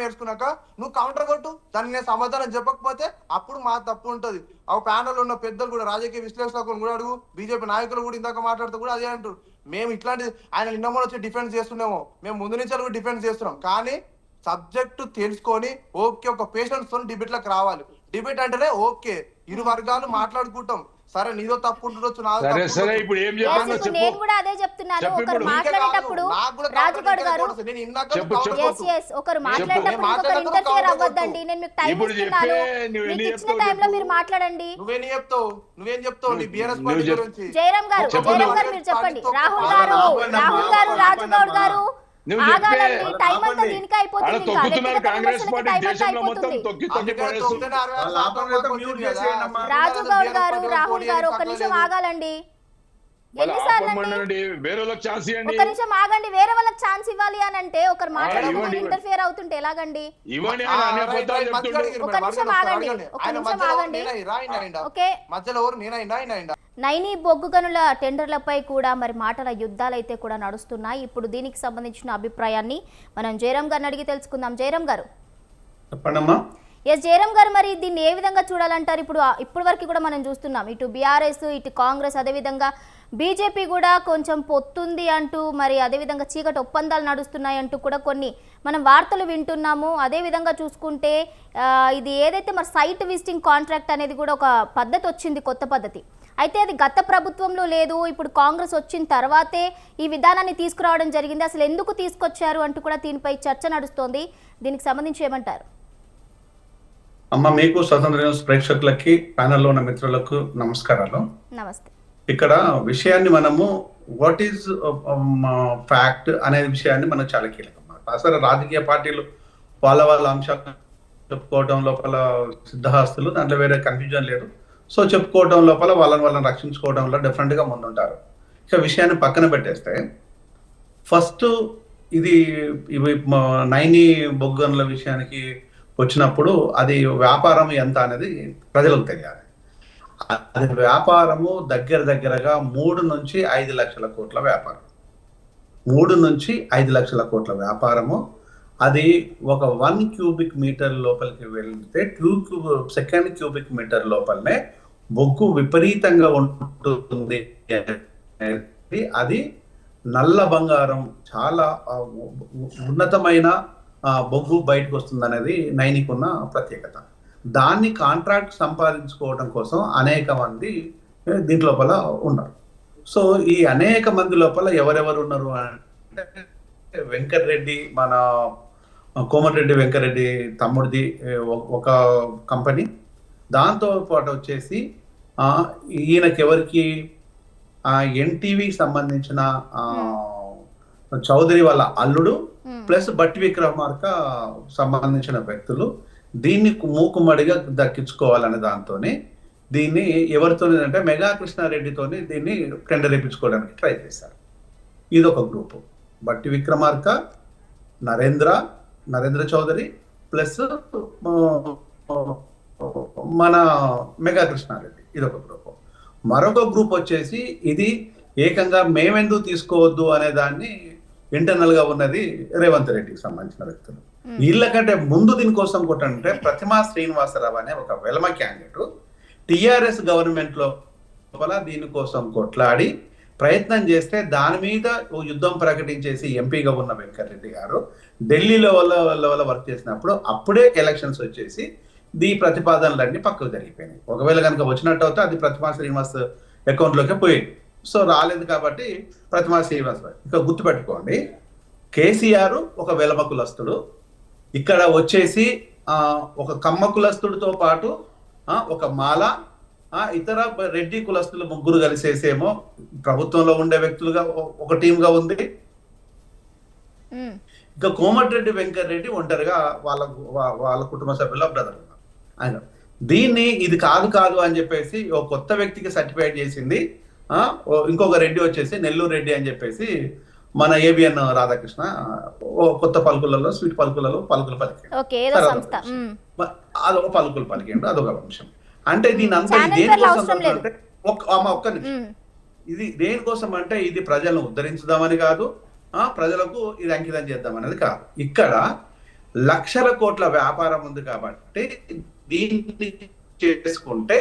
నేర్చుకున్నాక నువ్వు కౌంటర్ కొట్టు, దాన్ని నేను సమాధానం చెప్పకపోతే అప్పుడు మా తప్పు ఉంటది. ఆ ప్యానల్ ఉన్న పెద్దలు కూడా, రాజకీయ విశ్లేషకులు కూడా అడుగు, బీజేపీ నాయకులు కూడా ఇందాక మాట్లాడుతూ కూడా అదే అంటారు. మేము ఇట్లాంటి ఆయన నిన్న కూడా వచ్చి డిఫెన్స్ చేస్తున్నాము, మేము ముందు నుంచి కూడా డిఫెన్స్ చేస్తున్నాం, కానీ సబ్జెక్టు తెలుసుకొని ఓకే ఒక పేషెంట్స్ తో డిబేట్లకు రావాలి. డిబేట్ అంటేనే ఓకే ఇరు వర్గాలు మాట్లాడుకుంటాం, సరే నీదో తప్పు ఉండొచ్చు, సరే ఇప్పుడు ఏం చెప్పాను ఇప్పుడు నేను కూడా అదే చెప్తున్నాను, ఒకరు మాట్లాడేటప్పుడు రాజుగౌడ్ గారు ఒకరు మాట్లాడేటప్పుడు ఇంకొకరు ఇంటర్ఫియర్ అవ్వద్దండి. నేను మీకు టైం ఇస్తున్నాను, మీకు ఇచ్చిన టైంలో మీరు మాట్లాడండి. నువ్వేం చెప్తావు నీ బీఆర్ఎస్ పార్టీ గురించి? జయరామ్ గారు మీరు చెప్పండి. రాహుల్ గారు రాజుగౌడ్ గారు ఆగాలండి, టైం అంతా దీనికి అయిపోతుంది. రాజుగౌడ్ గారు రాహుల్ గారు ఒక నిమిషం ఆగాలండి. ఒక నిమిషం ఆగండి, వేరే వాళ్ళకి ఛాన్స్ ఇవ్వాలి అని అంటే ఒకరు మాట్లాడకుండా ఇంటర్ఫియర్ అవుతుంటే ఎలాగండి? ఒక నిమిషం ఆగండి. ఓకే, నైని బొగ్గు గనుల టెండర్లపై కూడా మరి మాటల యుద్ధాలైతే కూడా నడుస్తున్నాయి. ఇప్పుడు దీనికి సంబంధించిన అభిప్రాయాన్ని మనం జయరామ్ గారిని అడిగి తెలుసుకుందాం. జయరామ్ గారు చెప్పండమ్మా. ఎస్ జయరామ్ గారు, మరి దీన్ని ఏ విధంగా చూడాలంటారు? ఇప్పుడు వరకు కూడా మనం చూస్తున్నాం, ఇటు బీఆర్ఎస్, ఇటు కాంగ్రెస్, అదేవిధంగా బీజేపీ కూడా కొంచెం పొత్తుంది అంటూ, మరి అదేవిధంగా చీకటి ఒప్పందాలు నడుస్తున్నాయి అంటూ కూడా కొన్ని మనం వార్తలు వింటున్నాము. అదేవిధంగా చూసుకుంటే ఇది ఏదైతే మరి సైట్ విజిటింగ్ కాంట్రాక్ట్ అనేది కూడా ఒక పద్ధతి వచ్చింది, కొత్త పద్ధతి. అయితే అది గత ప్రభుత్వంలో లేదు, ఇప్పుడు కాంగ్రెస్ వచ్చిన తర్వాతే ఈ విధానాన్ని తీసుకురావడం జరిగింది. అసలు ఎందుకు తీసుకొచ్చారు అంటూ కూడా దీనిపై చర్చ నడుస్తోంది. దీనికి సంబంధించి ఏమంటారు? అమ్మ, మీకు స్వతంత్ర న్యూస్ ప్రేక్షకులకి, ప్యానెల్లో ఉన్న మిత్రులకు నమస్కారాలు. నమస్తే. ఇక్కడ విషయాన్ని మనము వాట్ ఈజ్ ఫ్యాక్ట్ అనే విషయాన్ని మనం చాలా కీలకం. అసలు రాజకీయ పార్టీలు వాళ్ళ అంశాలు చెప్పుకోవడం లోపల సిద్ధహస్తులు, దాంట్లో వేరే కన్ఫ్యూజన్ లేదు. సో చెప్పుకోవడం లోపల వాళ్ళని రక్షించుకోవడంలో డిఫరెంట్గా ముందుంటారు. ఇక విషయాన్ని పక్కన పెట్టేస్తే, ఫస్ట్ ఇవి నైని బొగ్గు గనుల విషయానికి వచ్చినప్పుడు అది వ్యాపారం ఎంత అనేది ప్రజలకు తెలియాలి. అది వ్యాపారము దగ్గరగా 3 నుంచి 5 లక్షల కోట్ల వ్యాపారం. 3 నుంచి 5 లక్షల కోట్ల వ్యాపారము. అది ఒక 1 క్యూబిక్ మీటర్ లోపలికి వెళ్తే 2 సెకండ్ క్యూబిక్ మీటర్ లోపలనే బొగ్గు విపరీతంగా ఉంటుంది. అది నల్ల బంగారం, చాలా ఉన్నతమైన బొగ్గు బయటకు వస్తుంది అనేది నైనికి ఉన్న ప్రత్యేకత. దాన్ని కాంట్రాక్ట్ సంపాదించుకోవడం కోసం అనేక మంది దీంట్ లోపల ఉన్నారు. సో ఈ అనేక మంది లోపల ఎవరెవరు ఉన్నారు అంటే, వెంకటరెడ్డి, మన కోమటిరెడ్డి వెంకటరెడ్డి తమ్ముడిది ఒక కంపెనీ, దాంతో పాటు వచ్చేసి ఈయనకెవరికి ఎన్టీవీకి సంబంధించిన చౌదరి వాళ్ళ అల్లుడు ప్లస్ బట్టి విక్రమార్క సంబంధించిన వ్యక్తులు దీన్ని మూకుమ్మడిగా దక్కించుకోవాలనే దాంతోనే దీన్ని ఎవరితో అంటే మెగా కృష్ణారెడ్డితోని దీన్ని టెండర్ ఇప్పించుకోవడానికి ట్రై చేశారు. ఇదొక గ్రూపు. బట్టి విక్రమార్క, నరేంద్ర చౌదరి ప్లస్ మన మెగా కృష్ణారెడ్డి, ఇదొక గ్రూపు. మరొక గ్రూప్ వచ్చేసి ఇది ఏకంగా మేమెందుకు తీసుకోవద్దు అనే దాన్ని ఇంటర్నల్ గా ఉన్నది రేవంత్ రెడ్డికి సంబంధించిన వ్యక్తులు. వీళ్ళకంటే ముందు దీనికోసం కొట్టంటే ప్రతిమా శ్రీనివాసరావు అనే ఒక వెలమ క్యాండిడేట్ టిఆర్ఎస్ గవర్నమెంట్ లోపల దీనికోసం కొట్లాడి ప్రయత్నం చేస్తే దాని మీద యుద్ధం ప్రకటించేసి ఎంపీగా ఉన్న వెంకటరెడ్డి గారు ఢిల్లీలో వల్ల వర్క్ చేసినప్పుడు అప్పుడే ఎలక్షన్స్ వచ్చేసి ఈ ప్రతిపాదనలన్నీ పక్కకు జరిగిపోయినాయి. ఒకవేళ కనుక వచ్చినట్టు అయితే అది ప్రతిమా శ్రీనివాస్ అకౌంట్లోకి పోయింది. సో రాలేదు కాబట్టి ప్రతిమా శ్రీనివాసరావు. ఇక గుర్తుపెట్టుకోండి, కేసీఆర్ ఒక వెలమ కులస్తుడు, ఇక్కడ వచ్చేసి ఒక కమ్మ కులస్తుడితో పాటు ఒక మాల, ఇతర రెడ్డి కులస్తులు ముగ్గురు కలిసేసేమో ప్రభుత్వంలో ఉండే వ్యక్తులుగా ఒక టీమ్ గా ఉంది. ఇంకా కోమటిరెడ్డి వెంకటరెడ్డి ఒంటరిగా వాళ్ళ కుటుంబ సభ్యుల బ్రదర్ ఉన్నారు ఆయన. దీన్ని ఇది కాదు అని చెప్పేసి ఒక కొత్త వ్యక్తికి సర్టిఫైడ్ చేసింది ఇంకొక రెడ్డి వచ్చేసి నెల్లూరు రెడ్డి అని చెప్పేసి మన ఏబిఎన్ రాధాకృష్ణ కొత్త పలుకులలో స్వీట్ పలుకులలో పలుకులు పలికాడు. అదొక పలుకులు పలికాడు, అదొక అంశం. అంటే దీని అంతా దేనికోసం అంటే ఒక్క నిమిషం, ఇది దేనికోసం అంటే ఇది ప్రజలను ఉద్ధరించుదామని కాదు, ప్రజలకు ఇది అంకితం చేద్దామనేది కాదు. ఇక్కడ లక్షల కోట్ల వ్యాపారం ఉంది కాబట్టి దీన్ని చేసుకుంటే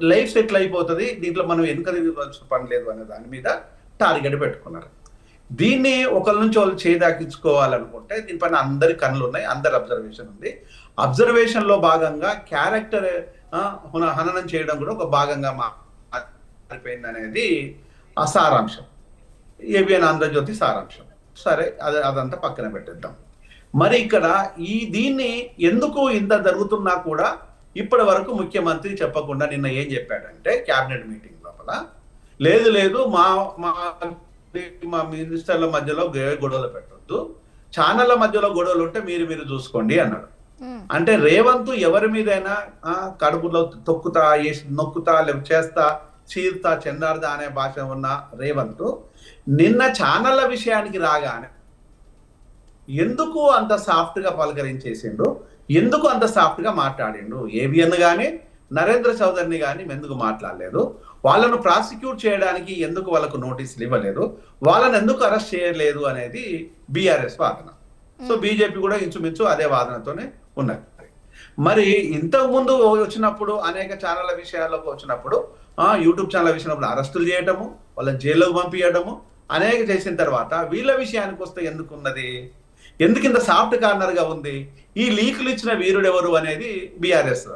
లైఫ్ సెటిల్ అయిపోతుంది, దీంట్లో మనం వెనుక తిరగాల్సిన పని లేదు అనే దాని మీద టార్గెట్ పెట్టుకున్నారు. దీన్ని ఒకరి నుంచి వాళ్ళు చేదాకించుకోవాలనుకుంటే దీనిపైన అందరి కన్నులు ఉన్నాయి, అందరి అబ్జర్వేషన్ ఉంది. అబ్జర్వేషన్ లో భాగంగా క్యారెక్టర్ హననం చేయడం కూడా ఒక భాగంగా మారిపోయింది అనేది ఆ సారాంశం, ఏబిఎన్ ఆంధ్రజ్యోతి సారాంశం. సరే, అదంతా పక్కన పెట్టేద్దాం. మరి ఇక్కడ దీన్ని ఎందుకు ఇంత జరుగుతున్నా కూడా ఇప్పటి వరకు ముఖ్యమంత్రి చెప్పకుండా నిన్న ఏం చెప్పాడంటే క్యాబినెట్ మీటింగ్ లోపల, లేదు మా మినిస్టర్ల మధ్యలో గొడవలు పెట్టొద్దు, ఛానళ్ల మధ్యలో గొడవలు ఉంటే మీరు చూసుకోండి అన్నాడు. అంటే రేవంత్ ఎవరి మీదైనా కడుపులో తొక్కుతా నొక్కుతా చేస్తా చీరుతా చెందార్దా అనే భాష ఉన్న రేవంత్ నిన్న ఛానళ్ల విషయానికి రాగానే ఎందుకు అంత సాఫ్ట్ గా పలకరించేసిండు, ఎందుకు అంత సాఫ్ట్ గా మాట్లాడిండు? ఏబిఎన్ గాని నరేంద్ర చౌదరిని కానీ ఎందుకు మాట్లాడలేదు? వాళ్ళను ప్రాసిక్యూట్ చేయడానికి ఎందుకు వాళ్ళకు నోటీసులు ఇవ్వలేదు? వాళ్ళని ఎందుకు అరెస్ట్ చేయలేదు అనేది బీఆర్ఎస్ వాదన. సో బీజేపీ కూడా ఇంచుమించు అదే వాదనతోనే ఉన్నది. మరి ఇంతకు ముందు వచ్చినప్పుడు అనేక ఛానళ్ల విషయాల్లోకి వచ్చినప్పుడు యూట్యూబ్ ఛానల్ విషయంలో అరెస్టులు చేయటము, వాళ్ళని జైల్లోకి పంపించడము అనేక చేసిన తర్వాత వీళ్ళ విషయానికి వస్తే ఎందుకు ఉన్నది? ఎందుకు ఇంత సాఫ్ట్ కార్నర్ గా ఉంది? ఈ లీకులు ఇచ్చిన వీరుడు ఎవరు అనేది బీఆర్ఎస్.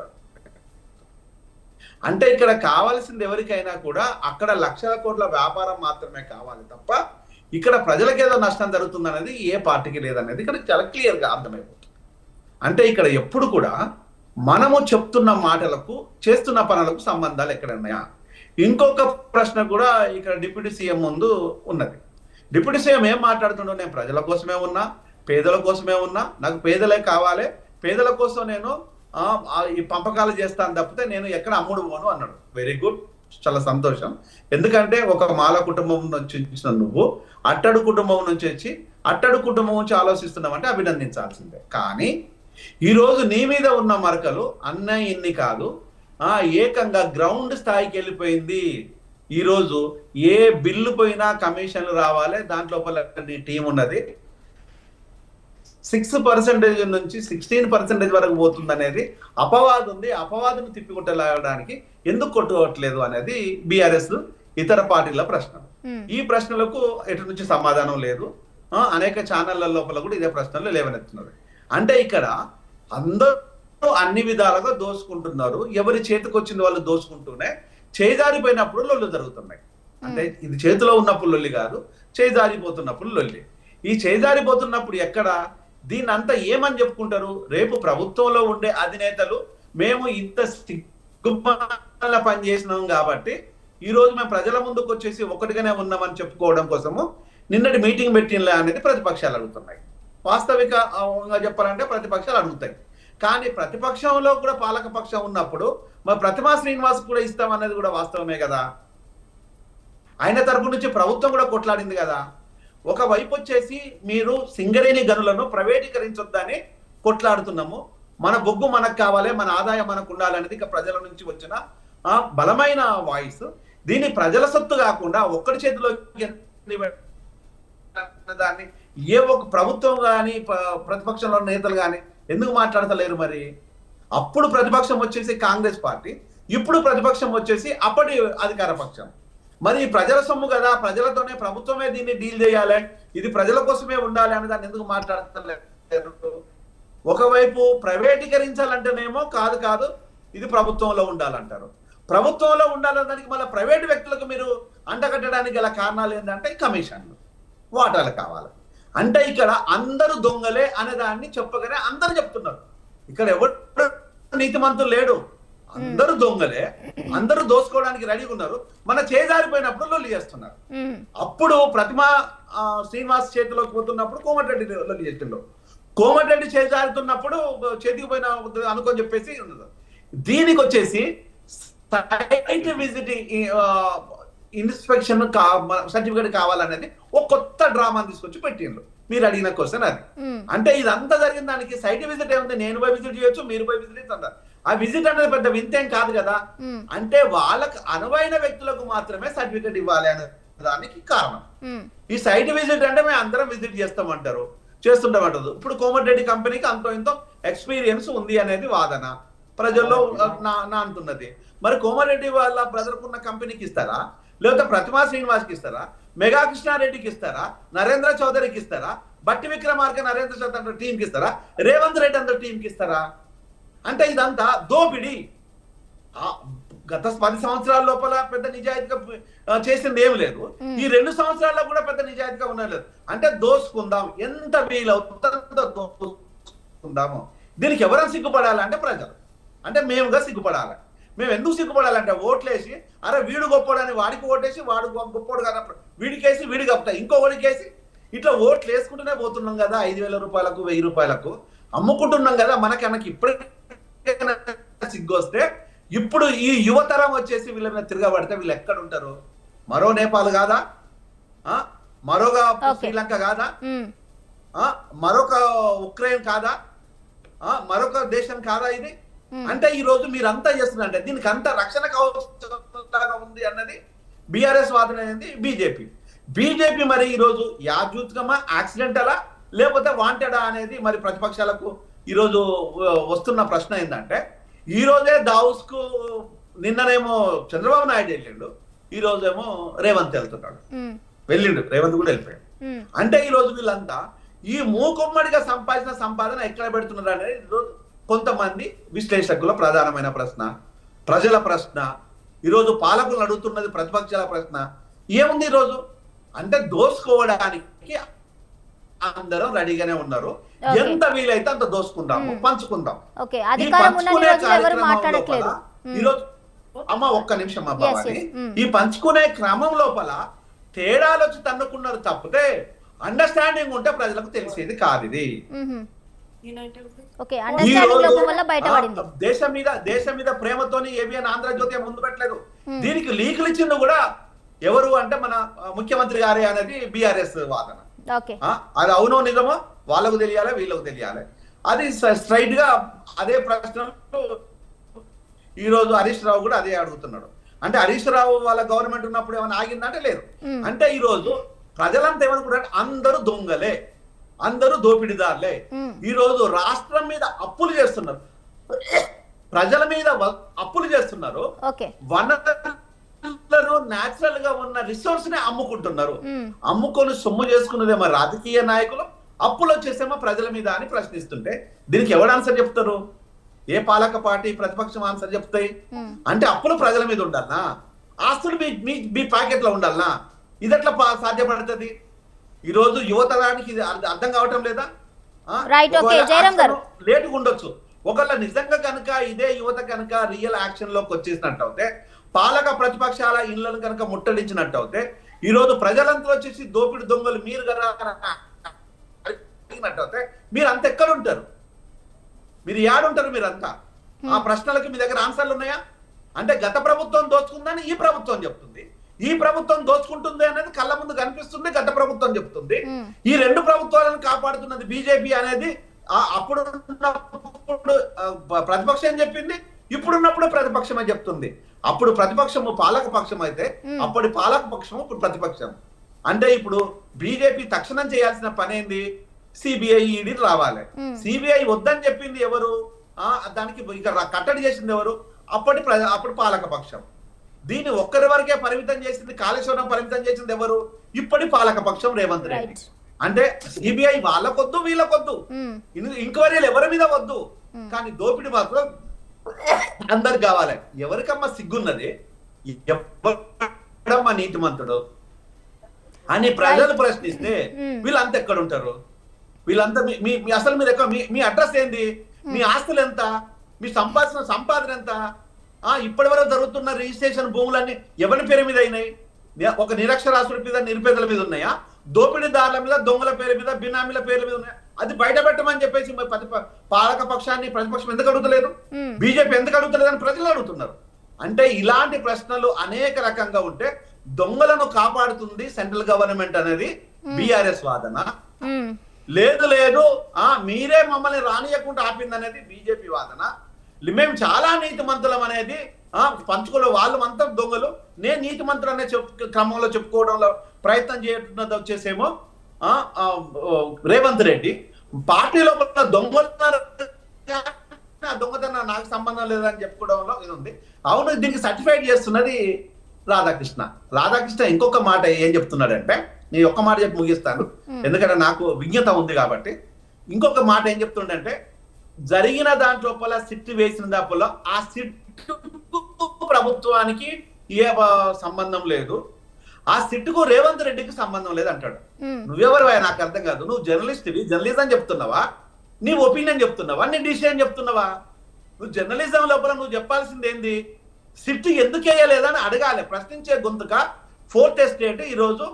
అంటే ఇక్కడ కావాల్సింది ఎవరికైనా కూడా అక్కడ లక్షల కోట్ల వ్యాపారం మాత్రమే కావాలి తప్ప ఇక్కడ ప్రజలకు ఏదో నష్టం జరుగుతుంది అనేది ఏ పార్టీకి లేదనేది ఇక్కడ చాలా క్లియర్గా అర్థమైపోతుంది. అంటే ఇక్కడ ఎప్పుడు కూడా మనము చెప్తున్న మాటలకు చేస్తున్న పనులకు సంబంధాలు ఎక్కడ ఉన్నాయా? ఇంకొక ప్రశ్న కూడా ఇక్కడ డిప్యూటీ సీఎం ముందు ఉన్నది. డిప్యూటీ సీఎం ఏం మాట్లాడుతుండో, నేను ప్రజల కోసమే ఉన్నా, పేదల కోసమే ఉన్నా, నాకు పేదలే కావాలి, పేదల కోసం నేను ఈ పంపకాలు చేస్తాను తప్పితే నేను ఎక్కడ అమ్ముడు పోను అన్నాడు. వెరీ గుడ్, చాలా సంతోషం. ఎందుకంటే ఒక మాల కుటుంబం నుంచి వచ్చిన నువ్వు అట్టడు కుటుంబం నుంచి వచ్చి అట్టడు కుటుంబం నుంచి ఆలోచిస్తున్నావంటే అభినందించాల్సిందే. కానీ ఈరోజు నీ మీద ఉన్న మరకలు అన్న ఇన్ని కాదు, ఏకంగా గ్రౌండ్ స్థాయికి వెళ్ళిపోయింది. ఈరోజు ఏ బిల్లు పోయినా కమిషన్లు రావాలి, దాంట్లోపల నీ టీం ఉన్నది. 6% నుంచి 16% వరకు పోతుంది అనేది అపవాదు ఉంది. అపవాదును తిప్పికొట్టడానికి ఎందుకు కొట్టుకోవట్లేదు అనేది బీఆర్ఎస్ ఇతర పార్టీల ప్రశ్న. ఈ ప్రశ్నలకు ఎటు నుంచి సమాధానం లేదు. అనేక ఛానళ్ల లోపల కూడా ఇదే ప్రశ్నలు లేవనెత్తున్నారు. అంటే ఇక్కడ అందరూ అన్ని విధాలుగా దోసుకుంటున్నారు. ఎవరి చేతికి వచ్చింది వాళ్ళు దోసుకుంటూనే చేజారిపోయినప్పుడు లొల్లు జరుగుతున్నాయి. అంటే ఇది చేతిలో ఉన్నప్పుడు లొల్లి కాదు, చేజారిపోతున్నప్పుడు లొల్లి. ఈ చేజారిపోతున్నప్పుడు ఎక్కడ దీన్ని అంతా ఏమని చెప్పుకుంటారు? రేపు ప్రభుత్వంలో ఉండే అధినేతలు మేము ఇంత సిగ్గుమాల పని చేసినాం కాబట్టి ఈ రోజు మేము ప్రజల ముందుకు వచ్చేసి ఒకటిగానే ఉన్నామని చెప్పుకోవడం కోసము నిన్నటి మీటింగ్ పెట్టినలే అనేది ప్రతిపక్షాలు అడుగుతున్నాయి. వాస్తవికంగా చెప్పాలంటే ప్రతిపక్షాలు అడుగుతాయి. కానీ ప్రతిపక్షంలో కూడా పాలకపక్షం ఉన్నప్పుడు మరి ప్రతిమా శ్రీనివాస్ కూడా ఇస్తామనేది కూడా వాస్తవమే కదా. ఆయన తరపు నుంచి ప్రభుత్వం కూడా కొట్లాడింది కదా. ఒకవైపు వచ్చేసి మీరు సింగరేణి గనులను ప్రైవేటీకరించొద్దని కొట్లాడుతున్నాము, మన బొగ్గు మనకు కావాలి, మన ఆదాయం మనకు ఉండాలనేది ఇక ప్రజల నుంచి వచ్చిన బలమైన వాయిస్. దీన్ని ప్రజల సొత్తు కాకుండా ఒక్కడి చేతిలో దాన్ని ఏ ఒక ప్రభుత్వం కానీ ప్రతిపక్షంలో నేతలు కానీ ఎందుకు మాట్లాడతలేరు? మరి అప్పుడు ప్రతిపక్షం వచ్చేసి కాంగ్రెస్ పార్టీ, ఇప్పుడు ప్రతిపక్షం వచ్చేసి అప్పటి అధికార పక్షం. మరి ప్రజల సొమ్ము కదా, ప్రజలతోనే ప్రభుత్వమే దీన్ని డీల్ చేయాలి, ఇది ప్రజల కోసమే ఉండాలి అని దాన్ని ఎందుకు మాట్లాడతలేరు? ఒకవైపు ప్రైవేటీకరించాలంటేనేమో కాదు ఇది ప్రభుత్వంలో ఉండాలంటారు. ప్రభుత్వంలో ఉండాలనడానికి మళ్ళీ ప్రైవేటు వ్యక్తులకు మీరు అంటగట్టడానికి గల కారణాలు ఏంటంటే కమిషన్లు, వాటాలు కావాలి. అంటే ఇక్కడ అందరూ దొంగలే అనే దాన్ని చెప్పగానే అందరూ చెప్తున్నారు. ఇక్కడ ఎవరు నీతిమంతులు లేడు. అందరూ దొంగలే, అందరూ దోసుకోవడానికి రెడీగా ఉన్నారు. మన చేజారిపోయినప్పుడు లొల్లి చేస్తున్నారు. అప్పుడు ప్రతిమ శ్రీనివాస్ చేతిలోకి పోతున్నప్పుడు కోమటిరెడ్డి లొల్లి చేస్తుండ్రు. కోమటిరెడ్డి చేజారుతున్నప్పుడు చేతికి పోయిన అనుకొని చెప్పేసి ఉన్నది. దీనికి వచ్చేసి సైట్ విజిటింగ్ ఇన్స్పెక్షన్ సర్టిఫికేట్ కావాలనేది ఒక కొత్త డ్రామా తీసుకొచ్చి పెట్టిండ్రు. మీరు అడిగిన క్వశ్చన్ అది. అంటే ఇదంతా జరిగిన దానికి సైట్ విజిట్ ఏముంది, నేను పోయి విజిట్ చేయొచ్చు, మీరు పోయి విజిట్ చేస్తారు. ఆ విజిట్ అనేది పెద్ద వింతేం కాదు కదా. అంటే వాళ్ళకి అనువైన వ్యక్తులకు మాత్రమే సర్టిఫికేట్ ఇవ్వాలి అనే దానికి కారణం. ఈ సైట్ విజిట్ అంటే మేము అందరం విజిట్ చేస్తామంటారు, చేస్తుంటామంటారు. ఇప్పుడు కోమటిరెడ్డి కంపెనీకి అంతో ఇంతో ఎక్స్పీరియన్స్ ఉంది అనేది వాదన ప్రజల్లో నా అంటున్నది. మరి కోమటిరెడ్డి వాళ్ళ బ్రదర్కు ఉన్న కంపెనీకి ఇస్తారా, లేకపోతే ప్రతిమా శ్రీనివాస్కి ఇస్తారా, మెగా కృష్ణారెడ్డికి ఇస్తారా, నరేంద్ర చౌదరికి ఇస్తారా, బట్టి విక్రమార్క నరేంద్ర చౌదరి టీంకి ఇస్తారా, రేవంత్ రెడ్డి అందరు టీంకి ఇస్తారా? అంటే ఇదంతా దోపిడీ. గత 10 సంవత్సరాల లోపల పెద్ద నిజాయితీగా చేసింది ఏమి లేదు. ఈ 2 సంవత్సరాల్లో కూడా పెద్ద నిజాయితీగా ఉండలేదు. అంటే దోసుకుందాం, ఎంత వీలవుతుందో దోసుకుందాము. దీనికి ఎవరైనా సిగ్గుపడాలంటే ప్రజలు, అంటే మేముగా సిగ్గుపడాలి. మేము ఎందుకు సిగ్గుపడాలంటే ఓట్లేసి, అరే వీడు గొప్పోడని వాడికి ఓటేసి, వాడు గొప్పోడు కానప్పుడు వీడికేసి వీడి గొప్ప ఇంకో ఓడికేసి ఇట్లా ఓట్లు వేసుకుంటూనే పోతున్నాం కదా. 5,000 రూపాయలకు 1,000 రూపాయలకు అమ్ముకుంటున్నాం కదా. మనకి ఇప్పుడే సిగ్గు వస్తే ఇప్పుడు ఈ యువతరం వచ్చేసి వీళ్ళ మీద తిరగబడితే వీళ్ళు ఎక్కడ ఉంటారు? మరో నేపాల్ కాదా, మరొక శ్రీలంక కాదా, మరొక ఉక్రెయిన్ కాదా, మరొక దేశం కాదా ఇది? అంటే ఈ రోజు మీరంతా చేస్తున్నారంటే దీనికి అంత రక్షణ కవచంలాగా ఉంది అన్నది బీఆర్ఎస్ వాదన అనేది బీజేపీ మరి ఈ రోజు యాదృచ్ఛికమా, యాక్సిడెంటలా, లేకపోతే వాంటెడా అనేది మరి ప్రతిపక్షాలకు ఈ రోజు వస్తున్న ప్రశ్న ఏంటంటే, ఈ రోజే దావుస్ కు నిన్ననేమో చంద్రబాబు నాయుడు వెళ్ళిండు, ఈ రోజేమో రేవంత్ వెళ్తున్నాడు. వెళ్ళిండు, రేవంత్ కూడా వెళ్ళిపోయాడు. అంటే ఈ రోజు వీళ్ళంతా ఈ మూకుమ్మడిగా సంపాదించిన సంపాదన ఎక్కడ పెడుతున్నారు అనేది ఈరోజు కొంతమంది విశ్లేషకుల ప్రధానమైన ప్రశ్న, ప్రజల ప్రశ్న. ఈరోజు పాలకులు అడుగుతున్నది ప్రతిపక్షాల ప్రశ్న. ఏముంది ఈరోజు అంటే దోసుకోవడానికి అందరూ రెడీగానే ఉన్నారు. ఎంత వీలైతే అంత దోసుకుందాము, పంచుకుందాం. ఈరోజు అమ్మ ఒక్క నిమిషం అబ్బా, ఈ పంచుకునే క్రమం లోపల తేడాలు వచ్చి తన్నుకున్నారు తప్పితే అండర్స్టాండింగ్ ఉంటే ప్రజలకు తెలిసేది కాదు ఇది. దేశం మీద ప్రేమతోని ఏబిఎన్ ఆంధ్రజ్యోతి ముందు పెట్టలేదు. దీనికి లీకులు ఇచ్చింది కూడా ఎవరు అంటే మన ముఖ్యమంత్రి గారే అనేది బీఆర్ఎస్ వాదన. అది అవునో నిజమో వాళ్ళకు తెలియాలి, వీళ్ళకు తెలియాలి. అది స్ట్రైట్ గా అదే ప్రశ్నలు ఈ రోజు హరీష్ రావు కూడా అదే అడుగుతున్నాడు. అంటే హరీష్ రావు వాళ్ళ గవర్నమెంట్ ఉన్నప్పుడు ఏమైనా ఆగిందంటే లేదు. అంటే ఈ రోజు ప్రజలంతా ఏమనుకుంటారు, అందరూ దొంగలే, అందరూ దోపిడీదారులే. ఈ రోజు రాష్ట్రం మీద అప్పులు చేస్తున్నారు, ప్రజల మీద అప్పులు చేస్తున్నారు, వనరులను న్యాచురల్ గా ఉన్న రిసోర్స్ ని అమ్ముకుంటున్నారు. అమ్ముకొని సొమ్ము చేసుకున్నదేమో రాజకీయ నాయకులు, అప్పులు వచ్చేసేమో ప్రజల మీద అని ప్రశ్నిస్తుంటే దీనికి ఎవడు ఆన్సర్ చెప్తారు? ఏ పాలక పార్టీ ప్రతిపక్షం ఆన్సర్ చెప్తాయి? అంటే అప్పులు ప్రజల మీద ఉండాలనా, ఆస్తులు మీ ప్యాకెట్ లో ఉండాలనా? ఇది ఎట్లా సాధ్యపడుతుంది? ఈ రోజు యువతరానికి ఇది అర్థం కావటం లేదా? లేటుగా ఉండొచ్చు. ఒకళ్ళ నిజంగా కనుక ఇదే యువత కనుక రియల్ యాక్షన్ లోకి వచ్చేసినట్టు అయితే, పాలక ప్రతిపక్షాల ఇళ్లను కనుక ముట్టడించినట్టు అయితే, ఈ రోజు ప్రజలంతా వచ్చేసి దోపిడి దొంగలు మీరు కదా అడిగినట్టు అయితే మీరు అంత ఎక్కడ ఉంటారు? మీరు ఏడుంటారు? మీరంతా ఆ ప్రశ్నలకి మీ దగ్గర ఆన్సర్లు ఉన్నాయా? అంటే గత ప్రభుత్వం దోచుకుందని ఈ ప్రభుత్వం చెప్తుంది, ఈ ప్రభుత్వం దోచుకుంటుంది అనేది కళ్ళ ముందు కనిపిస్తుంది, గత ప్రభుత్వం చెప్తుంది. ఈ 2 ప్రభుత్వాలను కాపాడుతున్నది బీజేపీ అనేది అప్పుడు ప్రతిపక్షం చెప్పింది, ఇప్పుడున్నప్పుడు ప్రతిపక్షమే చెప్తుంది. అప్పుడు ప్రతిపక్షము పాలక పక్షం అయితే అప్పటి పాలక పక్షము ఇప్పుడు ప్రతిపక్షం. అంటే ఇప్పుడు బీజేపీ తక్షణం చేయాల్సిన పని ఏంది? సిబిఐ ఈడీ రావాలి. సిబిఐ వద్దని చెప్పింది ఎవరు? దానికి ఇక కట్టడి చేసింది ఎవరు? అప్పుడు పాలక పక్షం. దీన్ని ఒక్కరి వరకే పరిమితం చేసింది, కాళేశ్వరం పరిమితం చేసింది ఎవరు? ఇప్పటి పాలక పక్షం రేవంత్ రెడ్డి. అంటే సిబిఐ వాళ్ళకొద్దు, వీళ్ళకొద్దు, ఇంక్వైరీలు ఎవరి మీద వద్దు, కానీ దోపిడీ మాత్రం అందరికి కావాలి. ఎవరికమ్మా సిగ్గున్నది? ఎవరమ్మా నీతిమంతుడు అని ప్రజలు ప్రశ్నిస్తే వీళ్ళంతా ఎక్కడ ఉంటారు? వీళ్ళంతా అసలు మీరు ఎక్కడ, మీ అడ్రస్ ఏంది? మీ ఆస్తులు ఎంత? మీ సంపాదన ఎంత? ఇప్పటి వరకు జరుగుతున్న రిజిస్ట్రేషన్ భూములన్నీ ఎవరి పేరు మీద అయినాయి? ఒక నిరక్షరాస్యుల మీద, నిరుపేదల మీద ఉన్నాయా? దోపిడీదారుల మీద, దొంగల పేరు మీద, బినామీల పేర్ల మీద ఉన్నాయా? అది బయట పెట్టమని చెప్పేసి పాలక పక్షాన్ని ప్రతిపక్షం ఎందుకు అడుగుతలేదు? బీజేపీ ఎందుకు అడుగుతలేదు అని ప్రజలు అడుగుతున్నారు. అంటే ఇలాంటి ప్రశ్నలు అనేక రకంగా ఉంటే దొంగలను కాపాడుతుంది సెంట్రల్ గవర్నమెంట్ అనేది బీఆర్ఎస్ వాదన. లేదు లేదు మీరే మమ్మల్ని రానియకుండా ఆపింది అనేది బీజేపీ వాదన. మేము చాలా నీతి మంత్రులం అనేది పంచుకోలో వాళ్ళు అంతా దొంగలు, నేను నీతి మంత్రులు అనే క్రమంలో చెప్పుకోవడంలో ప్రయత్నం చేస్తున్నది వచ్చేసేమో రేవంత్ రెడ్డి. పార్టీలో దొంగతనం నాకు సంబంధం లేదని చెప్పుకోవడంలో ఇది ఉంది. అవును, దీనికి సర్టిఫైడ్ చేస్తున్నది రాధాకృష్ణ. రాధాకృష్ణ ఇంకొక మాట ఏం చెప్తున్నాడంటే, నేను ఒక్క మాట చెప్పి ముగిస్తాను ఎందుకంటే నాకు విజ్ఞత ఉంది కాబట్టి. ఇంకొక మాట ఏం చెప్తుండంటే, జరిగిన దాంట్లో సిట్ వేసిన దాంట్లో ఆ సిట్ ప్రభుత్వానికి ఏ సంబంధం లేదు, ఆ సిట్కు రేవంత్ రెడ్డికి సంబంధం లేదు అంటాడు. నువ్వెవరు నాకు అర్థం కాదు. నువ్వు జర్నలిస్ట్వి, జర్నలిజం చెప్తున్నావా, నీ ఒపీనియన్ చెప్తున్నావా, నీ డిసిషన్ చెప్తున్నావా? నువ్వు జర్నలిజం లోపల నువ్వు చెప్పాల్సింది ఏంది? సిట్ ఎందుకు వేయలేదని అడగాలి. ప్రశ్నించే గొంతుక ఫోర్త్ ఎస్టేట్ ఈరోజు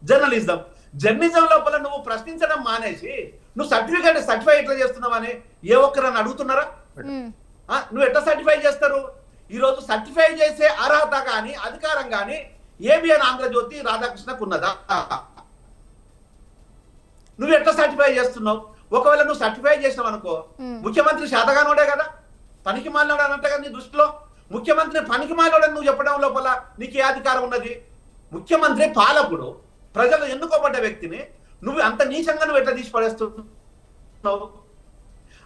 జర్నలిజం. జర్నలిజం లోపల నువ్వు ప్రశ్నించడం మానేసి నువ్వు సర్టిఫై ఎట్లా చేస్తున్నావని ఏ ఒక్కరని అడుగుతున్నారా? నువ్వు ఎట్లా సర్టిఫై చేస్తారు? ఈరోజు సర్టిఫై చేసే అర్హత కానీ అధికారం కానీ ఏబిఎన్ ఆంధ్రజ్యోతి రాధాకృష్ణకు ఉన్నదా? నువ్వు ఎట్లా సర్టిఫై చేస్తున్నావు? ఒకవేళ నువ్వు సర్టిఫై చేసినావు అనుకో, ముఖ్యమంత్రి శాతగానోడే కదా, పనికి మాలినోడు అనంటే కదా నీ దృష్టిలో. ముఖ్యమంత్రిని పనికి మాలినోడని నువ్వు చెప్పడం లోపల నీకు ఏ అధికారం ఉన్నది? ముఖ్యమంత్రి పాలకుడు, ప్రజలు ఎన్నుకోబడ్డ వ్యక్తిని నువ్వు అంత నీచంగా నువ్వు ఎట్లా తీసి పడేస్తున్నావు?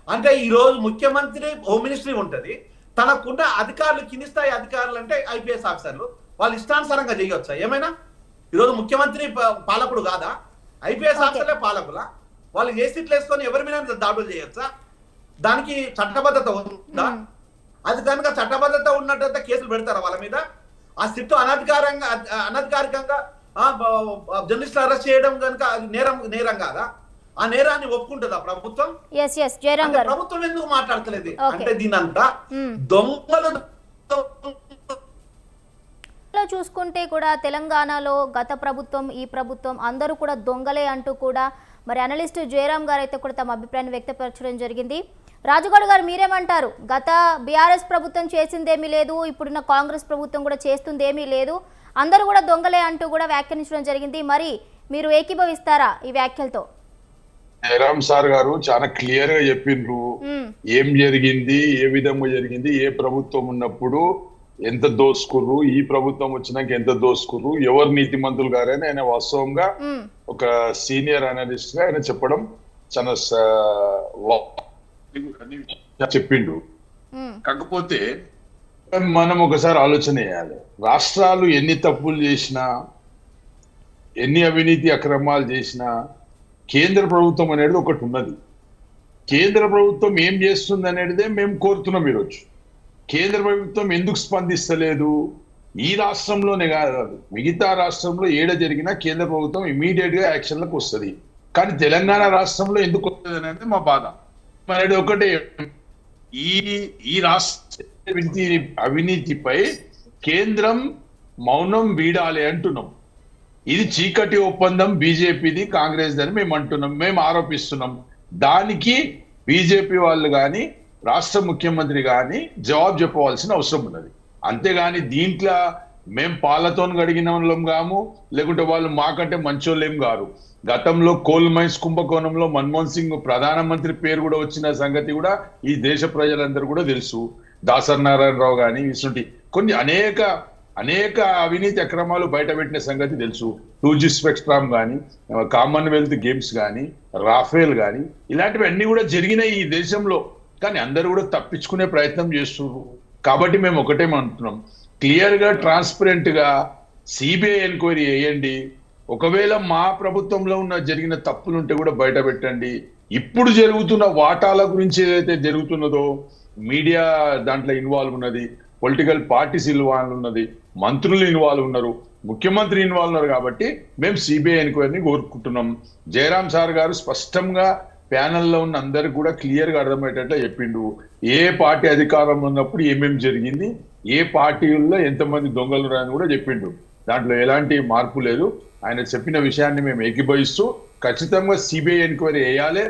అంటే ఈరోజు ముఖ్యమంత్రి హోమ్ మినిస్ట్రీ ఉంటుంది, తనకున్న అధికారులు కింది స్థాయి అధికారులు అంటే ఐపీఎస్ ఆఫీసర్లు, వాళ్ళు ఇష్టానుసారంగా చేయవచ్చా ఏమైనా? ఈరోజు ముఖ్యమంత్రి పాలకుడు కాదా? ఐపీఎస్ ఆఫీసర్లే పాలకులా? వాళ్ళు ఏ సీట్లు వేసుకొని ఎవరి మీద దాడులు చేయొచ్చా? దానికి చట్టబద్ధత ఉందా? అది కనుక చట్టబద్ధత ఉన్నట్టయితే కేసులు పెడతారా వాళ్ళ మీద? ఆ సిట్టు అనధికారికంగా జర్నలిస్టులు అరెస్ట్ చేయడం కనుక అది నేరం కాదా? ఆ నేరాన్ని ఒప్పుకుంటుందా ప్రభుత్వం? ప్రభుత్వం ఎందుకు మాట్లాడతలేదు? అంటే దీనంతా దొంగలు చూసుకుంటే కూడా తెలంగాణలో గత ప్రభుత్వం, ఈ ప్రభుత్వం అందరూ కూడా దొంగలే అంటూ కూడా మరి అనలిస్ట్ జయరాం గారు అయితే కూడా తమ అభిప్రాయాన్ని వ్యక్తపరచడం జరిగింది. రాజుగౌడ్ గారు మీరేమంటారు? గత బీఆర్ఎస్ ప్రభుత్వం చేసిందేమీ లేదు, ఇప్పుడున్న కాంగ్రెస్ ప్రభుత్వం కూడా చేస్తుందేమీ లేదు, అందరూ కూడా దొంగలే అంటూ కూడా వ్యాఖ్యానించడం జరిగింది. మరి మీరు ఏకీభవిస్తారా ఈ వ్యాఖ్యలతో? జయరాం సార్ గారు చాలా క్లియర్ గా చెప్పిండ్రు ఏం జరిగింది, ఏ విధంగా జరిగింది, ఏ ప్రభుత్వం ఉన్నప్పుడు ఎంత దోసుకుర్రు, ఈ ప్రభుత్వం వచ్చినాక ఎంత దోసుకుర్రు, ఎవరు నీతిమంతులు గారని ఆయన వాస్తవంగా ఒక సీనియర్ అనలిస్ట్ గా ఆయన చెప్పడం చాలా చెప్పిండు. కాకపోతే మనం ఒకసారి ఆలోచన చేయాలి. రాష్ట్రాలు ఎన్ని తప్పులు చేసినా, ఎన్ని అవినీతి అక్రమాలు చేసినా కేంద్ర ప్రభుత్వం అనేది ఒకటి ఉన్నది. కేంద్ర ప్రభుత్వం ఏం చేస్తుంది అనేదే మేము కోరుతున్నాం ఈరోజు. కేంద్ర ప్రభుత్వం ఎందుకు స్పందిస్తలేదు? ఈ రాష్ట్రంలోనే కాదు, మిగతా రాష్ట్రంలో ఏడ జరిగినా కేంద్ర ప్రభుత్వం ఇమీడియట్ గా యాక్షన్లకు వస్తుంది. కానీ తెలంగాణ రాష్ట్రంలో ఎందుకు వస్తుంది అనేది మా బాధ. మరి ఒకటే, ఈ రాష్ట్ర అవినీతిపై కేంద్రం మౌనం వీడాలి అంటున్నాం. ఇది చీకటి ఒప్పందం బీజేపీది, కాంగ్రెస్ అని మేము అంటున్నాం, మేము ఆరోపిస్తున్నాం. దానికి బీజేపీ వాళ్ళు కానీ రాష్ట్ర ముఖ్యమంత్రి కానీ జవాబు చెప్పవలసిన అవసరం ఉన్నది. అంతేగాని దీంట్లో మేము పాలతో గడిగిన వాళ్ళం కాము, లేకుంటే వాళ్ళు మాకంటే మంచోళ్ళేం కారు. గతంలో కోల్ మైన్స్ కుంభకోణంలో మన్మోహన్ సింగ్ ప్రధానమంత్రి పేరు కూడా వచ్చిన సంగతి కూడా ఈ దేశ ప్రజలందరూ కూడా తెలుసు. దాసరి నారాయణరావు కానీ ఇటువంటి కొన్ని అనేక అవినీతి అక్రమాలు బయటపెట్టిన సంగతి తెలుసు. 2G స్పెక్ట్రమ్ కానీ, కామన్వెల్త్ గేమ్స్ కానీ, రాఫేల్ కానీ, ఇలాంటివి అన్ని కూడా జరిగినాయి ఈ దేశంలో. కానీ అందరూ కూడా తప్పించుకునే ప్రయత్నం చేస్తున్నారు. కాబట్టి మేము ఒకటేమంటున్నాం, క్లియర్ గా ట్రాన్స్పరెంట్ గా సిబిఐ ఎంక్వైరీ చేయండి. ఒకవేళ మా ప్రభుత్వంలో ఉన్న జరిగిన తప్పులు ఉంటే కూడా బయట పెట్టండి. ఇప్పుడు జరుగుతున్న వాటాల గురించి ఏదైతే జరుగుతున్నదో, మీడియా దాంట్లో ఇన్వాల్వ్ ఉన్నది, పొలిటికల్ పార్టీస్ ఇన్వాల్వ్ ఉన్నది, మంత్రులు ఇన్వాల్వ్ ఉన్నారు, ముఖ్యమంత్రి ఇన్వాల్వ్ ఉన్నారు. కాబట్టి మేము సిబిఐ ఎంక్వైరీని కోరుకుంటున్నాం. జయరాం సార్ గారు స్పష్టంగా ప్యానెల్లో ఉన్న అందరికి కూడా క్లియర్ గా అర్థమయ్యేటట్లు చెప్పిండు. ఏ పార్టీ అధికారం ఉన్నప్పుడు ఏమేమి జరిగింది, ఏ పార్టీల్లో ఎంతమంది దొంగలు అని కూడా చెప్పిండు. దాంట్లో ఎలాంటి మార్పు లేదు. ఆయన చెప్పిన విషయాన్ని మేము ఏకీభవిస్తూ ఖచ్చితంగా సిబిఐ ఎంక్వైరీ వేయాలి.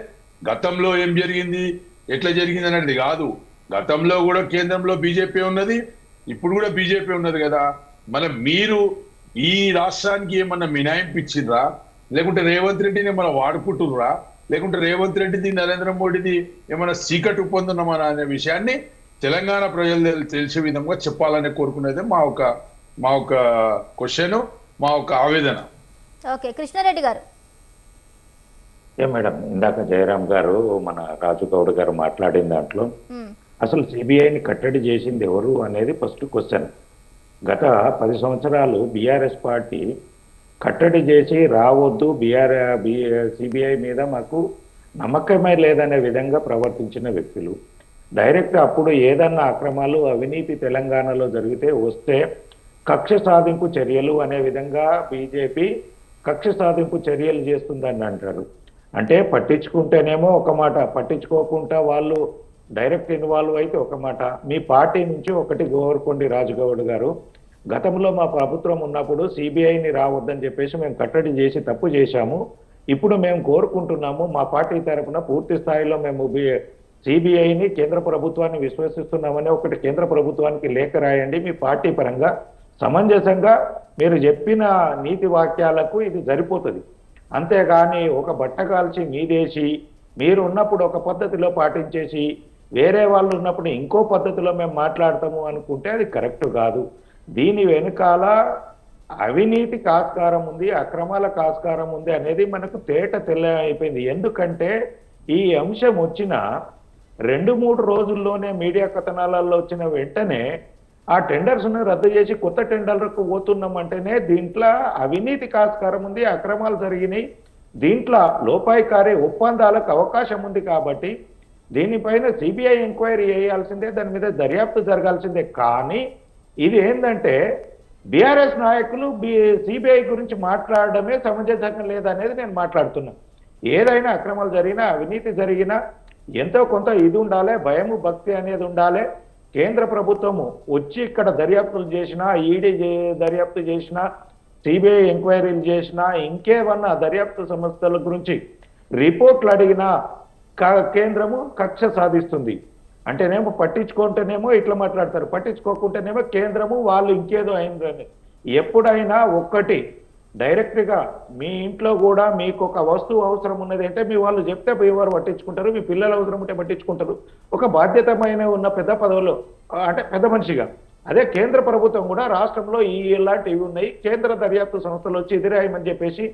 గతంలో ఏం జరిగింది, ఎట్లా జరిగింది అనేది కాదు. గతంలో కూడా కేంద్రంలో బీజేపీ ఉన్నది, ఇప్పుడు కూడా బీజేపీ ఉన్నది కదా. మీరు ఈ రాష్ట్రానికి ఏమన్నా మినాయింపు ఇచ్చిండ్రా, లేకుంటే రేవంత్ రెడ్డిని ఏమన్నా వాడుకుంటుర్రా, లేకుంటే రేవంత్ రెడ్డిది నరేంద్ర మోడీది ఏమైనా సీక్రెట్ ఒప్పందమా అనే విషయాన్ని తెలంగాణ ప్రజలు తెలిసే విధంగా చెప్పాలని కోరుకునేది మా ఒక క్వశ్చన్, మా ఒక ఆవేదన. ఓకే, కృష్ణారెడ్డి గారు. మేడం, ఇందాక జయరామ్ గారు మన రాజు గౌడ్ గారు మాట్లాడిన దాంట్లో అసలు సిబిఐని కట్టడి చేసింది ఎవరు అనేది ఫస్ట్ క్వశ్చన్. గత 10 సంవత్సరాలు బీఆర్ఎస్ పార్టీ కట్టడి చేసి రావద్దు, సిబిఐ మీద మాకు నమ్మకమే లేదనే విధంగా ప్రవర్తించిన వ్యక్తులు. డైరెక్ట్ అప్పుడు ఏదన్నా అక్రమాలు అవినీతి తెలంగాణలో జరిగితే వస్తే కక్ష సాధింపు చర్యలు అనే విధంగా బీజేపీ కక్ష సాధింపు చర్యలు చేస్తుందని అంటారు. అంటే పట్టించుకుంటేనేమో ఒక మాట, పట్టించుకోకుండా వాళ్ళు డైరెక్ట్ ఇన్వాల్వ్ అయితే ఒక మాట. మీ పార్టీ నుంచి ఒకటి గోవర్కొండి రాజుగౌడ్ గారు, గతంలో మా ప్రభుత్వం ఉన్నప్పుడు సిబిఐని రావద్దని చెప్పేసి మేము కట్టడి చేసి తప్పు చేశాము, ఇప్పుడు మేము కోరుకుంటున్నాము, మా పార్టీ తరఫున పూర్తి స్థాయిలో మేము సిబిఐని కేంద్ర ప్రభుత్వాన్ని విశ్వసిస్తున్నామని ఒకటి కేంద్ర ప్రభుత్వానికి లేఖ రాయండి. మీ పార్టీ పరంగా సమంజసంగా మీరు చెప్పిన నీతి వాక్యాలకు ఇది సరిపోతుంది. అంతేగాని ఒక బట్ట కాల్చి మీదేసి మీరు ఉన్నప్పుడు ఒక పద్ధతిలో పాటించేసి వేరే వాళ్ళు ఉన్నప్పుడు ఇంకో పద్ధతిలో మేము మాట్లాడతాము అనుకుంటే అది కరెక్ట్ కాదు. దీని వెనుకాల అవినీతికి ఆస్కారం ఉంది, అక్రమాలకు ఆస్కారం ఉంది అనేది మనకు తెల్ల అయిపోయింది. ఎందుకంటే ఈ అంశం వచ్చిన 2-3 రోజుల్లోనే మీడియా కథనాలలో వచ్చిన వెంటనే ఆ టెండర్స్ను రద్దు చేసి కొత్త టెండర్లకు పోతున్నామంటేనే దీంట్లో అవినీతికి ఆస్కారం ఉంది, అక్రమాలు జరిగినాయి, దీంట్లో లోపాయికారి ఒప్పందాలకు అవకాశం ఉంది. కాబట్టి దీనిపైన సిబిఐ ఎంక్వైరీ చేయాల్సిందే, దాని మీద దర్యాప్తు జరగాల్సిందే. కానీ ఇది ఏంటంటే బీఆర్ఎస్ నాయకులు సిబిఐ గురించి మాట్లాడడమే సమంజసంగా లేదనేది నేను మాట్లాడుతున్నా. ఏదైనా అక్రమాలు జరిగినా, అవినీతి జరిగినా ఎంతో కొంత ఇది ఉండాలి, భయము భక్తి అనేది ఉండాలి. కేంద్ర ప్రభుత్వము వచ్చి ఇక్కడ దర్యాప్తులు చేసినా, ఈడీ దర్యాప్తు చేసినా, సిబిఐ ఎంక్వైరీలు చేసినా, ఇంకేమన్నా దర్యాప్తు సంస్థల గురించి రిపోర్ట్లు అడిగినా కేంద్రము కక్ష సాధిస్తుంది. అంటేనేమో పట్టించుకుంటేనేమో ఇట్లా మాట్లాడతారు, పట్టించుకోకుంటేనేమో కేంద్రము వాళ్ళు ఇంకేదో అయిందని. ఎప్పుడైనా ఒక్కటి డైరెక్ట్గా మీ ఇంట్లో కూడా మీకు ఒక వస్తువు అవసరం ఉన్నది అంటే మీ వాళ్ళు చెప్తే ఎవరు పట్టించుకుంటారు, మీ పిల్లలు అవసరం ఉంటే పట్టించుకుంటారు. ఒక బాధ్యతమైన ఉన్న పెద్ద పదవులు అంటే పెద్ద మనిషిగా. అదే కేంద్ర ప్రభుత్వం కూడా రాష్ట్రంలో ఇలాంటివి ఉన్నాయి, కేంద్ర దర్యాప్తు సంస్థలు వచ్చి ఎదురాయమని చెప్పేసి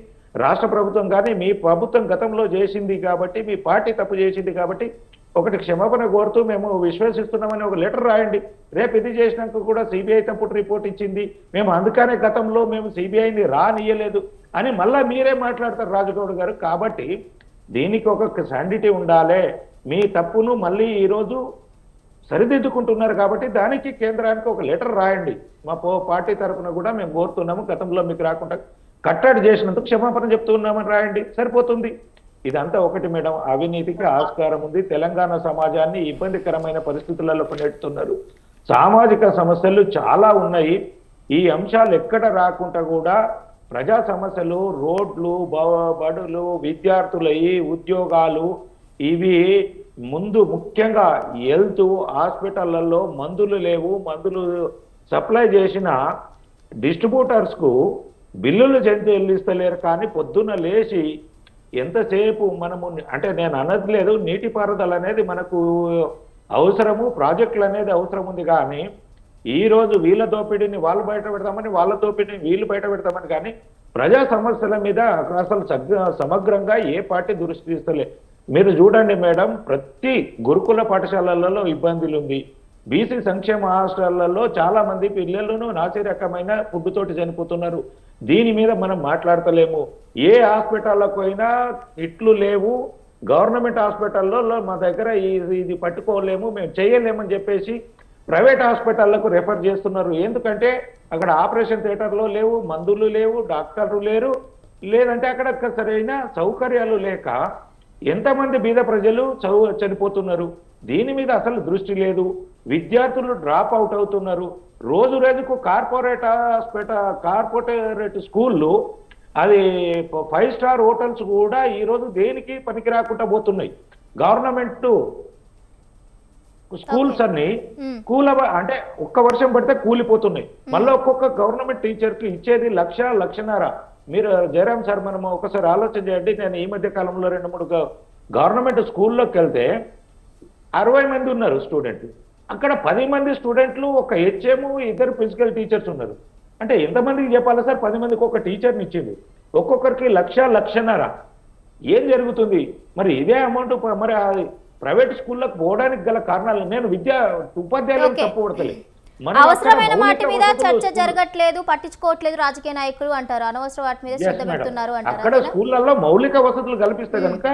రాష్ట్ర ప్రభుత్వం కానీ మీ ప్రభుత్వం గతంలో చేసింది కాబట్టి, మీ పార్టీ తప్పు చేసింది కాబట్టి ఒకటి క్షమాపణ కోరుతూ మేము విశ్వసిస్తున్నామని ఒక లెటర్ రాయండి. రేపు ఇది చేసినాక కూడా సిబిఐ తప్పుడు రిపోర్ట్ ఇచ్చింది, మేము అందుకనే గతంలో మేము సిబిఐని రానియలేదు అని మళ్ళా మీరే మాట్లాడతారు రాజగౌడ్ గారు. కాబట్టి దీనికి ఒక శాండిటీ ఉండాలి. మీ తప్పును మళ్ళీ ఈరోజు సరిదిద్దుకుంటున్నారు కాబట్టి దానికి కేంద్రానికి ఒక లెటర్ రాయండి. మా పార్టీ తరఫున కూడా మేము కోరుతున్నాము, గతంలో మీకు రాకుండా కట్టడి చేసినందుకు క్షమాపణ చెప్తున్నామని రాయండి, సరిపోతుంది. ఇదంతా ఒకటి మేడం. అవినీతికి ఆస్కారం ఉంది, తెలంగాణ సమాజాన్ని ఇబ్బందికరమైన పరిస్థితులలో నెట్టుతున్నారు. సామాజిక సమస్యలు చాలా ఉన్నాయి. ఈ అంశాలు ఎక్కడ రాకుండా కూడా ప్రజా సమస్యలు, రోడ్లు, బడులు, విద్యార్థులవి, ఉద్యోగాలు, ఇవి ముందు ముఖ్యంగా హెల్త్ హాస్పిటళ్లలో మందులు లేవు, మందులు సప్లై చేసిన డిస్ట్రిబ్యూటర్స్కు బిల్లులు చెల్లిస్తలేరు. కానీ పొద్దున్న లేచి ఎంతసేపు మనము అంటే నేను అనట్లేదు, నీటిపారుదల అనేది మనకు అవసరము, ప్రాజెక్టులు అనేది అవసరం ఉంది. కానీ ఈరోజు వీళ్ళ దోపిడీని వాళ్ళు బయట పెడతామని, వాళ్ళ దోపిడీని వీళ్ళు బయట పెడతామని, కానీ ప్రజా సమస్యల మీద అసలు సమగ్రంగా ఏ పార్టీ దృష్టి తీస్తలే. మీరు చూడండి మేడం, ప్రతి గురుకుల పాఠశాలలలో ఇబ్బందులు ఉంది. బీసీ సంక్షేమ హాస్టళ్లలో చాలా మంది పిల్లలను నాసి రకమైన ఫుడ్ తోటి చనిపోతున్నారు. దీని మీద మనం మాట్లాడతలేము. ఏ హాస్పిటల్లకు అయినా ఇట్లు లేవు, గవర్నమెంట్ హాస్పిటల్లో మా దగ్గర ఇది పట్టుకోలేము, మేము చేయలేమని చెప్పేసి ప్రైవేట్ హాస్పిటళ్లకు రెఫర్ చేస్తున్నారు. ఎందుకంటే అక్కడ ఆపరేషన్ థియేటర్లో లేవు, మందులు లేవు, డాక్టర్లు లేరు, లేదంటే అక్కడ సరైన సౌకర్యాలు లేక ఎంతమంది బీద ప్రజలు చనిపోతున్నారు? దీని మీద అసలు దృష్టి లేదు. విద్యార్థులు డ్రాప్ అవుట్ అవుతున్నారు. రోజు రోజుకు కార్పొరేట్ స్కూళ్ళు, అది 5 స్టార్ హోటల్స్ కూడా ఈరోజు దేనికి పనికి రాకుండా పోతున్నాయి. గవర్నమెంట్ స్కూల్స్ అన్ని అంటే ఒక్క వర్షం పడితే కూలిపోతున్నాయి. మళ్ళీ ఒక్కొక్క గవర్నమెంట్ టీచర్ కి ఇచ్చేది 1,00,000-1,50,000. మీరు జయరాం సార్, మనం ఒకసారి ఆలోచన చేయండి. నేను ఈ మధ్య కాలంలో 2-3 గవర్నమెంట్ స్కూల్లోకి వెళ్తే 60 మంది ఉన్నారు స్టూడెంట్లు. అక్కడ 10 మంది స్టూడెంట్లు, ఒక హెచ్ఎం, 2 ఫిజికల్ టీచర్స్ ఉన్నారు. అంటే ఎంతమందికి చెప్పాలి సార్? 10 మందికి ఒక టీచర్ని ఇచ్చింది. ఒక్కొక్కరికి 1,00,000-1,50,000. ఏం జరుగుతుంది మరి? ఇదే అమౌంట్ మరి ప్రైవేట్ స్కూళ్ళకు పోవడానికి గల కారణాలు, నేను ఉపాధ్యాయులను తప్పుపడతలే. అవసరమైన వాటి మీద చర్చ జరగట్లేదు, పట్టించుకోవట్లేదు రాజకీయ నాయకులు అంటారు. అనవసర వాటి మీద శ్రద్ధ పెడుతున్నారు అంటారు. అక్కడ స్కూళ్ళల్లో మౌలిక వసతులు కల్పిస్తే కనుక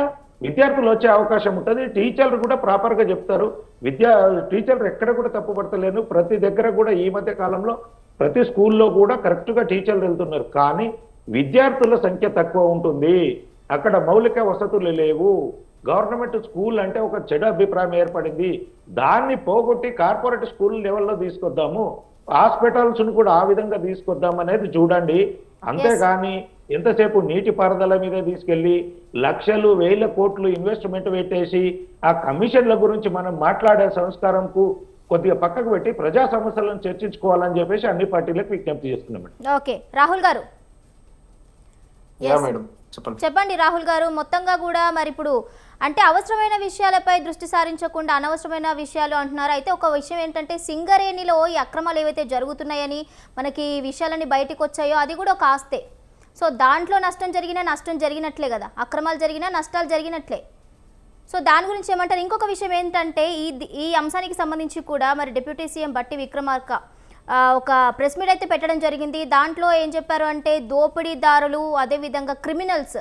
విద్యార్థులు వచ్చే అవకాశం ఉంటుంది. టీచర్లు కూడా ప్రాపర్ గా చెప్తారు. టీచర్లు ఎక్కడ కూడా తప్పు పడతలేను. ప్రతి దగ్గర కూడా ఈ మధ్య కాలంలో ప్రతి స్కూల్లో కూడా కరెక్ట్ గా టీచర్లు వెళ్తున్నారు. కానీ విద్యార్థుల సంఖ్య తక్కువ ఉంటుంది. అక్కడ మౌలిక వసతులు లేవు. గవర్నమెంట్ స్కూల్ అంటే ఒక చెడు అభిప్రాయం ఏర్పడింది. దాన్ని పోగొట్టి కార్పొరేట్ స్కూల్ లెవెల్లో తీసుకొద్దాము, హాస్పిటల్స్ ను కూడా ఆ విధంగా తీసుకొద్దాం అనేది చూడండి. అంతేగాని ఎంతసేపు నీటి పారుదల మీద తీసుకెళ్లి లక్షలు 1,000 కోట్లు ఇన్వెస్ట్మెంట్ పెట్టేసి ఆ కమిషన్ల గురించి మనం మాట్లాడే సంస్కారంకు కొద్దిగా పక్కకు పెట్టి ప్రజా సమస్యలను చర్చించుకోవాలని చెప్పేసి అన్ని పార్టీలకు విజ్ఞప్తి చేస్తున్నాం. ఓకే, రాహుల్ గారు చెప్పండి. రాహుల్ గారు, మొత్తంగా కూడా మరి ఇప్పుడు అంటే అవసరమైన విషయాలపై దృష్టి సారించకుండా అనవసరమైన విషయాలు అంటున్నారు. అయితే ఒక విషయం ఏంటంటే, సింగరేణిలో ఈ అక్రమాలు ఏవైతే జరుగుతున్నాయని మనకి విషయాలన్నీ బయటకు వచ్చాయో అది కూడా ఒక ఆస్తే. సో దాంట్లో నష్టం జరిగినట్లే కదా, అక్రమాలు జరిగినా నష్టాలు జరిగినట్లే. సో దాని గురించి ఏమంటారు? ఇంకొక విషయం ఏంటంటే, ఈ అంశానికి సంబంధించి కూడా మరి డిప్యూటీ సీఎం బట్టి విక్రమార్క ఒక ప్రెస్ మీట్ అయితే పెట్టడం జరిగింది. దాంట్లో ఏం చెప్పారు అంటే, దోపిడీదారులు అదేవిధంగా క్రిమినల్స్,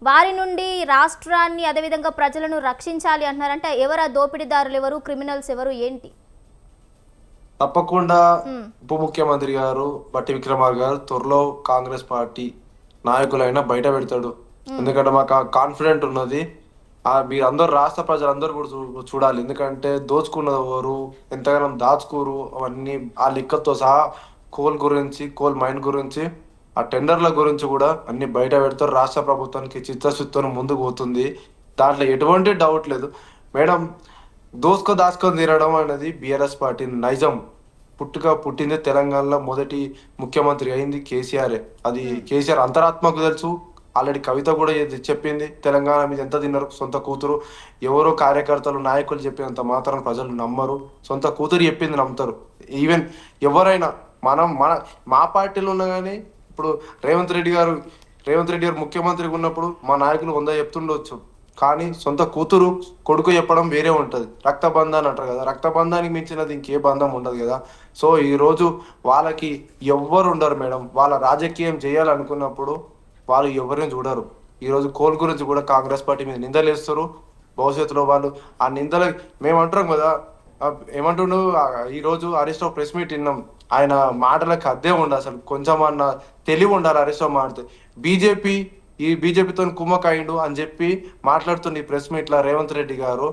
వారి నుండి రాష్ట్రాన్ని అదేవిధంగా ప్రజలను రక్షించాలి అంటున్నారంటే ఎవరు ఆ దోపిడీదారులు, ఎవరు క్రిమినల్స్, ఎవరు ఏంటి? తప్పకుండా ఉప ముఖ్యమంత్రి గారు బట్టి విక్రమార్క గారు త్వరలో కాంగ్రెస్ పార్టీ నాయకులైనా బయట పెడతాడు. ఎందుకంటే మాకు కాన్ఫిడెంట్ ఉన్నది. మీరందరూ రాష్ట్ర ప్రజలందరూ కూడా చూడాలి. ఎందుకంటే దోచుకున్నది ఎవరు, ఎంతగానో దాచుకోరు, అవన్నీ ఆ లెక్కతో సహా కోల్ గురించి, కోల్ మైన్ గురించి, ఆ టెండర్ల గురించి కూడా అన్ని బయట పెడతారు. రాష్ట్ర ప్రభుత్వానికి చిత్తశుద్ధితో ముందుకు పోతుంది. దాంట్లో ఎటువంటి డౌట్ లేదు మేడం. దాచుకొని తినడం అనేది బీఆర్ఎస్ పార్టీ నైజం. పుట్టింది తెలంగాణలో మొదటి ముఖ్యమంత్రి అయింది కేసీఆర్. అది కేసీఆర్ అంతరాత్మకు తెలుసు. ఆల్రెడీ కవిత కూడా చెప్పింది, తెలంగాణ మీద ఎంత తిన్నారు. సొంత కూతురు, ఎవరో కార్యకర్తలు నాయకులు చెప్పినంత మాత్రం ప్రజలు నమ్మరు. సొంత కూతురు చెప్పింది నమ్ముతారు. ఈవెన్ ఎవరైనా మా పార్టీలో ఉన్నా కానీ, ఇప్పుడు రేవంత్ రెడ్డి గారు ముఖ్యమంత్రిగా ఉన్నప్పుడు మా నాయకులు 100 చెప్తుండొచ్చు. కానీ సొంత కూతురు కొడుకు చెప్పడం వేరే ఉంటుంది. రక్తబంధాన్ని అంటారు కదా, రక్తబంధానికి మించినది ఇంకే బంధం ఉండదు కదా. సో ఈరోజు వాళ్ళకి ఎవ్వరు ఉండరు మేడం. వాళ్ళ రాజకీయం చేయాలనుకున్నప్పుడు వాళ్ళు ఎవరిని చూడరు. ఈరోజు కోల్ గురించి కూడా కాంగ్రెస్ పార్టీ మీద నిందలు వేస్తారు. భవిష్యత్తులో వాళ్ళు ఆ నిందలు మేమంటాం కదా, ఏమంటుండు ఈరోజు హరీష్ రావు ప్రెస్ మీట్ విన్నాం. ఆయన మాటలకు అద్దే ఉండదు. అసలు కొంచెం అన్న తెలివి ఉండాలి హరీష్ రావు మాట్లాడితే. బీజేపీతో కుమ్మకాయిండు అని చెప్పి మాట్లాడుతుంది ఈ ప్రెస్ మీట్ లా రేవంత్ రెడ్డి గారు.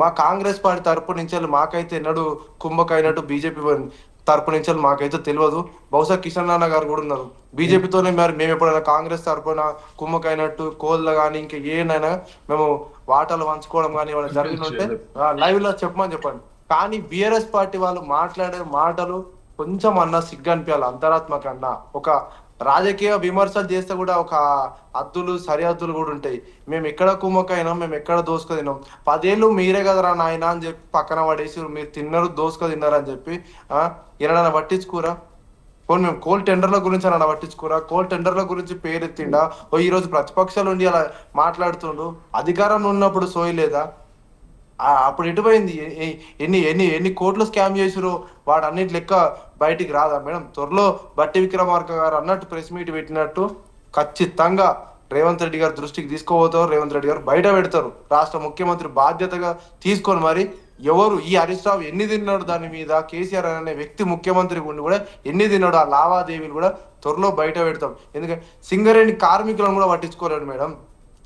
మా కాంగ్రెస్ పార్టీ తరపు నుంచి మాకైతే ఎన్నడూ కుంభకైనట్టు బీజేపీ తరపు నుంచి మాకైతే తెలియదు. బహుశా కిషన్ నాన్న గారు కూడా ఉన్నారు బీజేపీతోనే. మరి మేము ఎప్పుడైనా కాంగ్రెస్ తరపున కుమ్మకైనట్టు కోళ్ళ కానీ ఇంకా ఏనైనా మేము వాటాలు పంచుకోవడం కానీ వాళ్ళకి జరిగినట్టే లైవ్ లో చెప్పండి. కానీ బీఆర్ఎస్ పార్టీ వాళ్ళు మాట్లాడే మాటలు కొంచెం అన్నా సిగ్గు అనిపించాలి. అంతరాత్మక అన్నా ఒక రాజకీయ విమర్శలు చేస్తే కూడా ఒక సరిహద్దులు కూడా ఉంటాయి. మేము ఎక్కడ కుమ్మకైనాం, మేము ఎక్కడ దోసుక తిన్నాం. 10 ఏళ్ళు మీరే కదరా నాయన అని చెప్పి పక్కన పడేసి మీరు తిన్నారు, దోసుక తిన్నారని చెప్పి ఏమైనా పట్టించుకోరా? పోనీ మేము కోల్ టెండర్ల గురించి అలా పట్టించుకోరా? కోల్ టెండర్ల గురించి పేరెత్తిండా? ఈ రోజు ప్రతిపక్షాలు ఉండి అలా మాట్లాడుతుండ్రు. అధికారంలో ఉన్నప్పుడు సోయలేదా? అప్పుడు ఎటుపోయింది? ఎన్ని కోట్లు స్కామ్ చేసిరో వాడు అన్నిటి లెక్క బయటికి రాదా మేడం? త్వరలో బట్టి విక్రమార్క గారు అన్నట్టు ప్రెస్ మీట్ పెట్టినట్టు ఖచ్చితంగా రేవంత్ రెడ్డి గారు దృష్టికి తీసుకోబోతారు. రేవంత్ రెడ్డి గారు బయట పెడతారు. రాష్ట్ర ముఖ్యమంత్రి బాధ్యతగా తీసుకొని మరి ఎవరు ఈ హరీష్ రావు ఎన్ని తిన్నాడు దాని మీద, కేసీఆర్ అనే వ్యక్తి ముఖ్యమంత్రి ఉండి కూడా ఎన్ని తిన్నాడు, ఆ లావాదేవీలు కూడా త్వరలో బయట పెడతాం. ఎందుకంటే సింగరేణి కార్మికులను కూడా పట్టించుకోలేడు మేడం.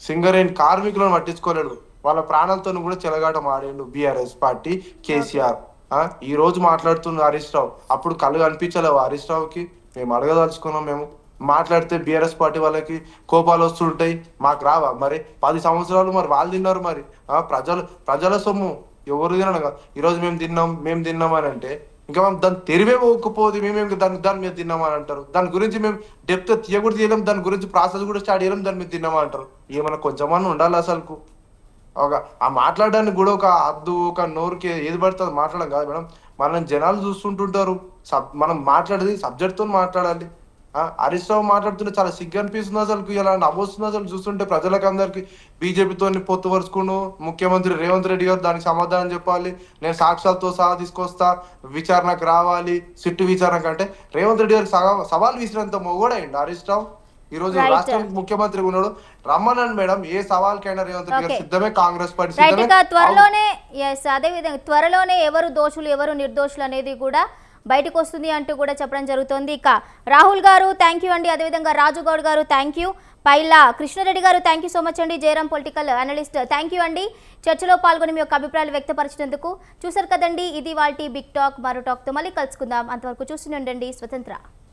సింగరేణి కార్మికులను పట్టించుకోలేడు, వాళ్ళ ప్రాణాలతో కూడా చెలగాట మాడిండు బీఆర్ఎస్ పార్టీ కేసీఆర్. ఈ రోజు మాట్లాడుతున్న హరీష్ రావు, అప్పుడు కళ్ళు కనిపించలేవు హరీష్ రావుకి? మేము అడగదలుచుకున్నాం, మేము మాట్లాడితే బీఆర్ఎస్ పార్టీ వాళ్ళకి కోపాలు వస్తుంటాయి, మాకు రావా? మరి 10 సంవత్సరాలు మరి వాళ్ళు తిన్నారు, మరి ప్రజల సొమ్ము ఎవరు తినగా ఈరోజు మేము తిన్నాం అని అంటే ఇంకా మేము దాన్ని తెరివే పోకపోతే మేమేం దాని మీద తిన్నామని అంటారు. దాని గురించి మేము డెప్త్ తీయకూడదు తీయలేం, దాని గురించి ప్రాసెస్ కూడా స్టార్ట్ చేయలేం, దాని మీద తిన్నామని అంటారు. ఏమన్నా కొంచెమన్నా ఉండాలి అసలుకు. ఆ మాట్లాడడానికి కూడా ఒక హద్దు, ఒక నోరుకి ఏది పడుతుంది మాట్లాడడం కాదు మేడం. మనం జనాలు చూస్తుంటుంటారు, మనం మాట్లాడేది సబ్జెక్ట్ తో మాట్లాడాలి. హరీష్ రావు మాట్లాడుతుంటే చాలా సిగ్గు అనిపిస్తుంది అసలు, ఇలా నవ్వొస్తుంది అసలు చూస్తుంటే. ప్రజలకు అందరికి బీజేపీతో పొత్తు వరుసుకును ముఖ్యమంత్రి రేవంత్ రెడ్డి గారు దానికి సమాధానం చెప్పాలి, నేను సాక్ష్యాలతో సహా తీసుకొస్తా, విచారణకు రావాలి, సిట్టు విచారణకు అంటే రేవంత్ రెడ్డి గారికి సవాల్ విసిరేంత మొగోడైండు హరీష్ రావు. ఈ రోజు రాష్ట్రానికి ముఖ్యమంత్రిగా ఉన్నాడు, రమ్మనండి మేడం, ఏ సవాల్కైనా రేవంత్ రెడ్డి గారు సిద్ధమే, కాంగ్రెస్ పార్టీ సిద్ధమే. త్వరలోనే ఎవరు దోషులు ఎవరు నిర్దోషులు అనేది కూడా బయటకు వస్తుంది అంటూ కూడా చెప్పడం జరుగుతోంది. ఇక రాహుల్ గారు థ్యాంక్ యూ అండి, అదేవిధంగా రాజు గౌడ్ గారు థ్యాంక్ యూ, పైలా కృష్ణారెడ్డి గారు థ్యాంక్ యూ సో మచ్ అండి, Jayaram political analyst thank you అండి, చర్చలో పాల్గొని మీ యొక్క అభిప్రాయాలు వ్యక్తపరిచినందుకు. చూసారు కదండి, ఇది వాల్టీ బిగ్ టాక్. మరో టాక్తో మళ్ళీ కలుసుకుందాం, అంతవరకు చూస్తూనే ఉండండి స్వతంత్ర.